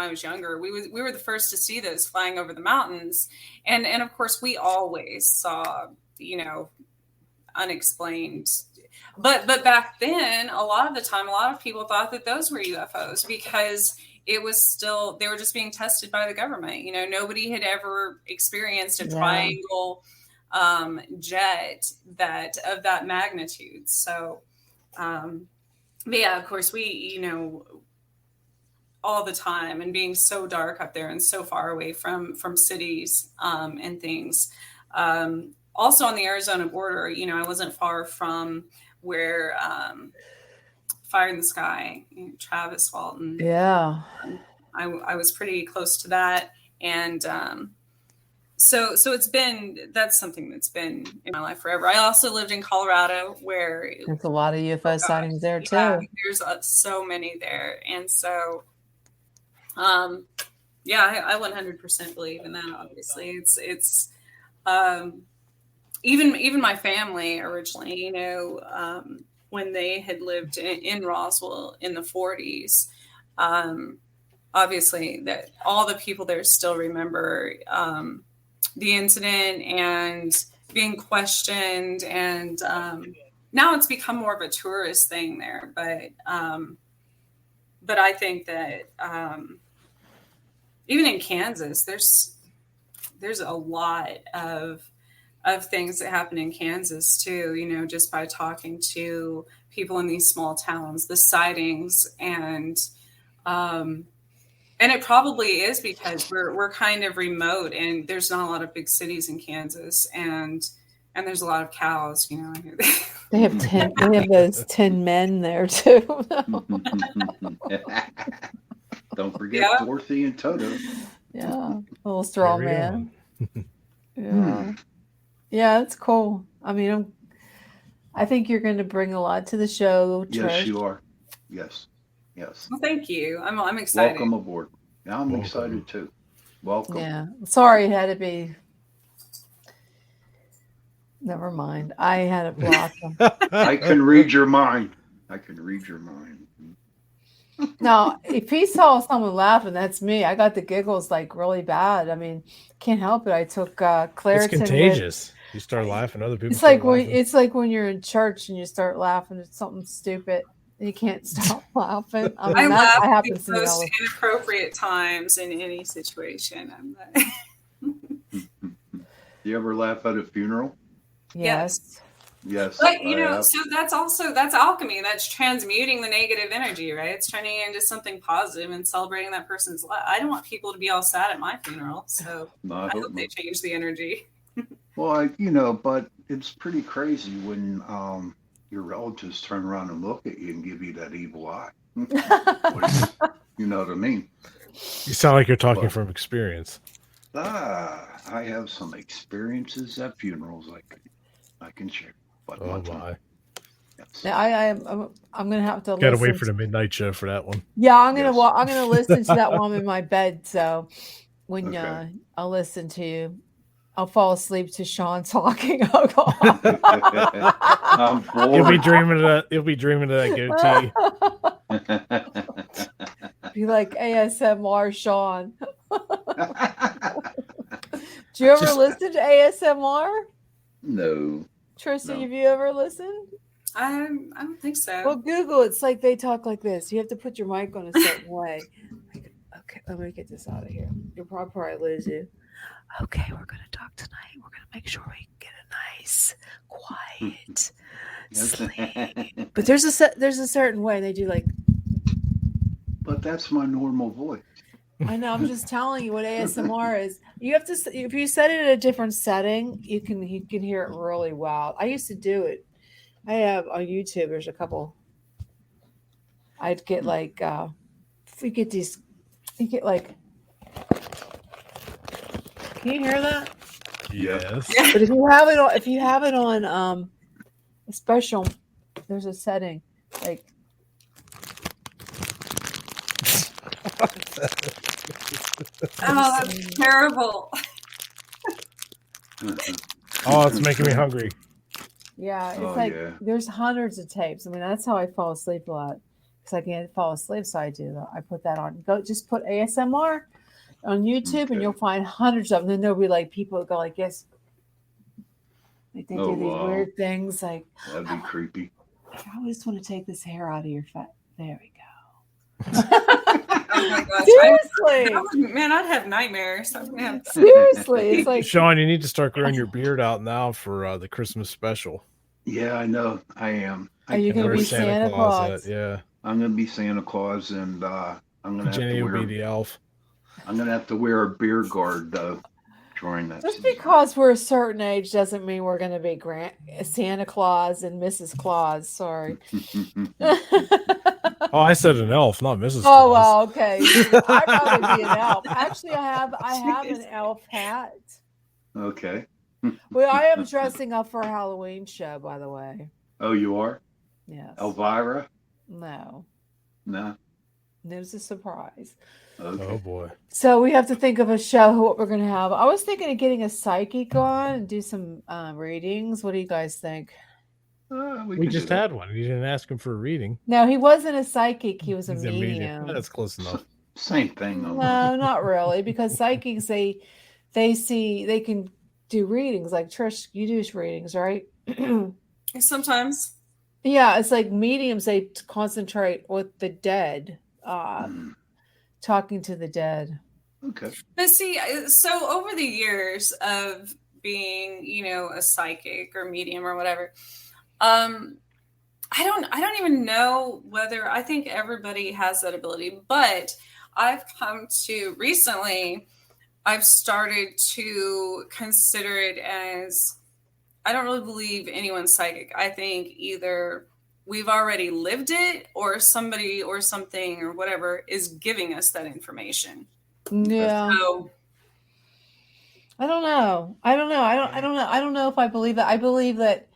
was younger. We were the first to see those flying over the mountains, and of course we always saw, you know, unexplained. But back then, a lot of the time, a lot of people thought that those were UFOs because it was still, they were just being tested by the government. You know, nobody had ever experienced a triangle jet of that magnitude. So. But yeah, of course, we, you know, all the time, and being so dark up there and so far away from cities and things. Also on the Arizona border, you know, I wasn't far from where Fire in the Sky, you know, Travis Walton. Yeah. I was pretty close to that. And so that's something that's been in my life forever. I also lived in Colorado, where There's a lot of UFO sightings there too. There's so many there. And so, I 100% believe in that. Obviously, it's even my family originally, you know, when they had lived in Roswell in the 40s, obviously that all the people there still remember the incident and being questioned, and now it's become more of a tourist thing there. But I think that even in Kansas, there's a lot of things that happen in Kansas too. You know, just by talking to people in these small towns, the sightings, and it probably is because we're kind of remote, and there's not a lot of big cities in Kansas, and there's a lot of cows, you know. They have those 10 men there too. Don't forget Dorothy and Toto. Yeah, little straw man. Yeah, it's cool. I mean, I think you're going to bring a lot to the show, Trish. Yes, you are. Yes. Well, thank you. I'm excited. Welcome aboard. Yeah, I'm excited too. Welcome. Yeah. Sorry, it had to be. Never mind. I had it blocked. I can read your mind. Now, if he saw someone laughing, that's me. I got the giggles like really bad. I mean, can't help it. I took Claritin. It's contagious. You start laughing, other people. It's like when you're in church and you start laughing at something stupid. You can't stop laughing. I mean, laugh that at happens the to me. most inappropriate times in any situation. You ever laugh at a funeral? Yes. Yes. But you know, so that's alchemy. That's transmuting the negative energy, right? It's turning it into something positive and celebrating that person's life. I don't want people to be all sad at my funeral, so I hope they change the energy. Well, but it's pretty crazy when your relatives turn around and look at you and give you that evil eye. You know what I mean? You sound like you're talking from experience. I have some experiences at funerals I can share. But my! Yes. I'm gonna have to. Gotta wait for the midnight show for that one. Yeah, I'm gonna listen to that while I'm in my bed. So when I'll listen to you. I'll fall asleep to Sean talking. Oh God. You'll be dreaming of that goatee. Be like ASMR Sean. Do you ever listen to ASMR? No. Tristan, have you ever listened? I don't think so. Well, Google. It's like they talk like this. You have to put your mic on a certain way. Okay, let me get this out of here. You'll probably lose you. Okay, we're going to talk tonight. We're going to make sure we get a nice, quiet sleep. But there's a certain way they do like that's my normal voice. I know. I'm just telling you what ASMR is. You have to, if you set it in a different setting, you can hear it really well. I used to do it. I have on YouTube. There's a couple. I'd get like, if we get these, you get like. Can you hear that? Yes. But if you have it on a special, there's a setting like. Oh, that's terrible. Oh, it's making me hungry. Yeah, it's there's hundreds of tapes. I mean, that's how I fall asleep a lot because I can't fall asleep. So I put that on. Just put ASMR on YouTube, and you'll find hundreds of them. Then there'll be like people that go like, yes, like they do these weird things. Like that'd be creepy. I just want to take this hair out of your fat. There we go. Oh my gosh. Seriously, man, I'd have nightmares. Seriously, it's like Sean, you need to start growing your beard out now for the Christmas special. Yeah, I know. I am. Are you going to be Santa Claus? Yeah, I'm going to be Santa Claus, and I'm going to Jenny will be the elf. I'm going to have to wear a beer guard though during that. Just season. because we're a certain age doesn't mean we're going to be Santa Claus and Mrs. Claus. Sorry. Oh, I said an elf, not Mrs. Claus. Oh well, okay. I'd rather be an elf. Actually, I have an elf hat. Okay. Well, I am dressing up for a Halloween show, by the way. Oh, you are? Yes. Elvira? No. No. It was a surprise. Okay. Oh boy. So we have to think of a show, what we're going to have. I was thinking of getting a psychic on and do some readings. What do you guys think? We just had one. You didn't ask him for a reading. No, he wasn't a psychic. He was a He's medium. That's close enough. Same thing. No, not really, because psychics they can do readings. Like Trish, you do readings, right? Sometimes. Yeah, it's like mediums. They concentrate with the dead, talking to the dead. Okay. But see, so over the years of being, a psychic or medium or whatever, I don't even know whether I think everybody has that ability, but I've come to recently, I've started to consider it as, I don't really believe anyone's psychic. I think either we've already lived it or somebody or something or whatever is giving us that information. Yeah. So, I don't know. I don't know if I believe that. I believe that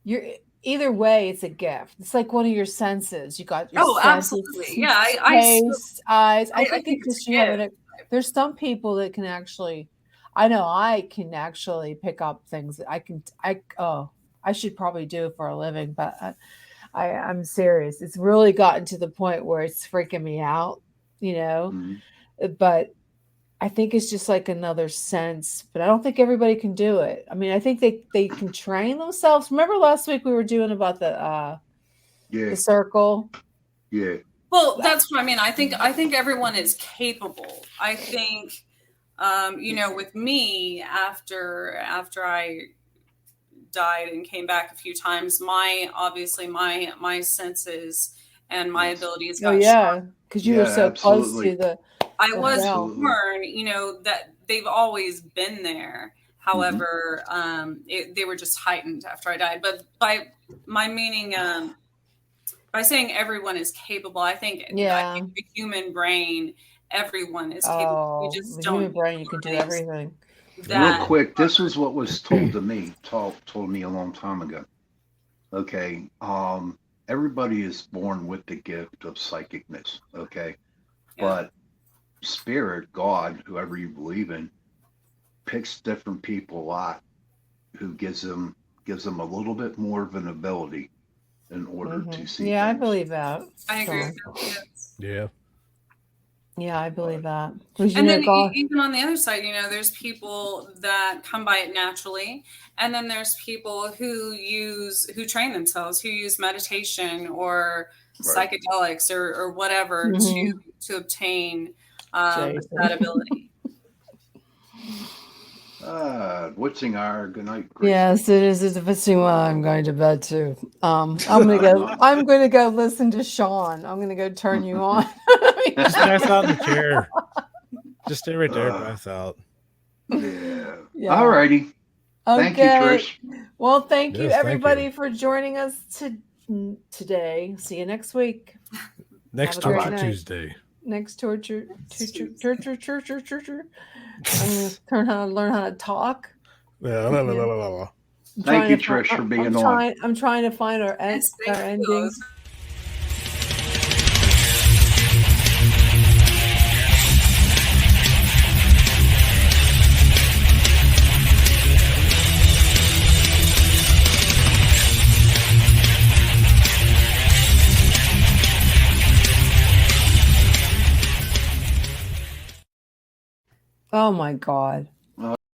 you're either way, it's a gift. It's like one of your senses. You got your senses, absolutely. Yeah. taste, eyes. I think think it's just you having it. There's some people that can actually, I know I can actually pick up things that I should probably do it for a living, but I'm serious. It's really gotten to the point where it's freaking me out, but I think it's just like another sense, but I don't think everybody can do it. I mean, I think they can train themselves. Remember last week we were doing about the circle? Yeah. Well, that's what I mean. I think everyone is capable. I think, with me after I died and came back a few times, my senses and my abilities got stronger. Because you were so close to the. I was born, that they've always been there. However, they were just heightened after I died. But by my meaning, by saying everyone is capable, I think the human brain, everyone is capable. You just don't. Human brain, you can do everything. Real quick, this is what was told to me. Told me a long time ago. Okay, everybody is born with the gift of psychicness. Okay, but spirit, God, whoever you believe in, picks different people a lot, who gives them a little bit more of an ability in order to see. Yeah, things. I believe that. I agree. Yeah. Yeah, I believe that. And then even on the other side, there's people that come by it naturally. And then there's people who train themselves, who use meditation or psychedelics or whatever to obtain that ability. What's our good night, Grace? Yes, it is. It's a fishing while I'm going to bed too. I'm gonna go. I'm gonna go listen to Sean. I'm gonna go turn you on. Just pass out in the chair. Just stay right there, pass out. Yeah. Yeah. All righty. Thank you, Okay. Trish. Well, thank you Yes, thank everybody you. for joining us today. See you next week. Next Have a great Torture night. Tuesday. Next torture. I'm gonna learn how to talk. Thank you, Trish, for being on. I'm trying to find our Yes, thank you. endings. Oh my God.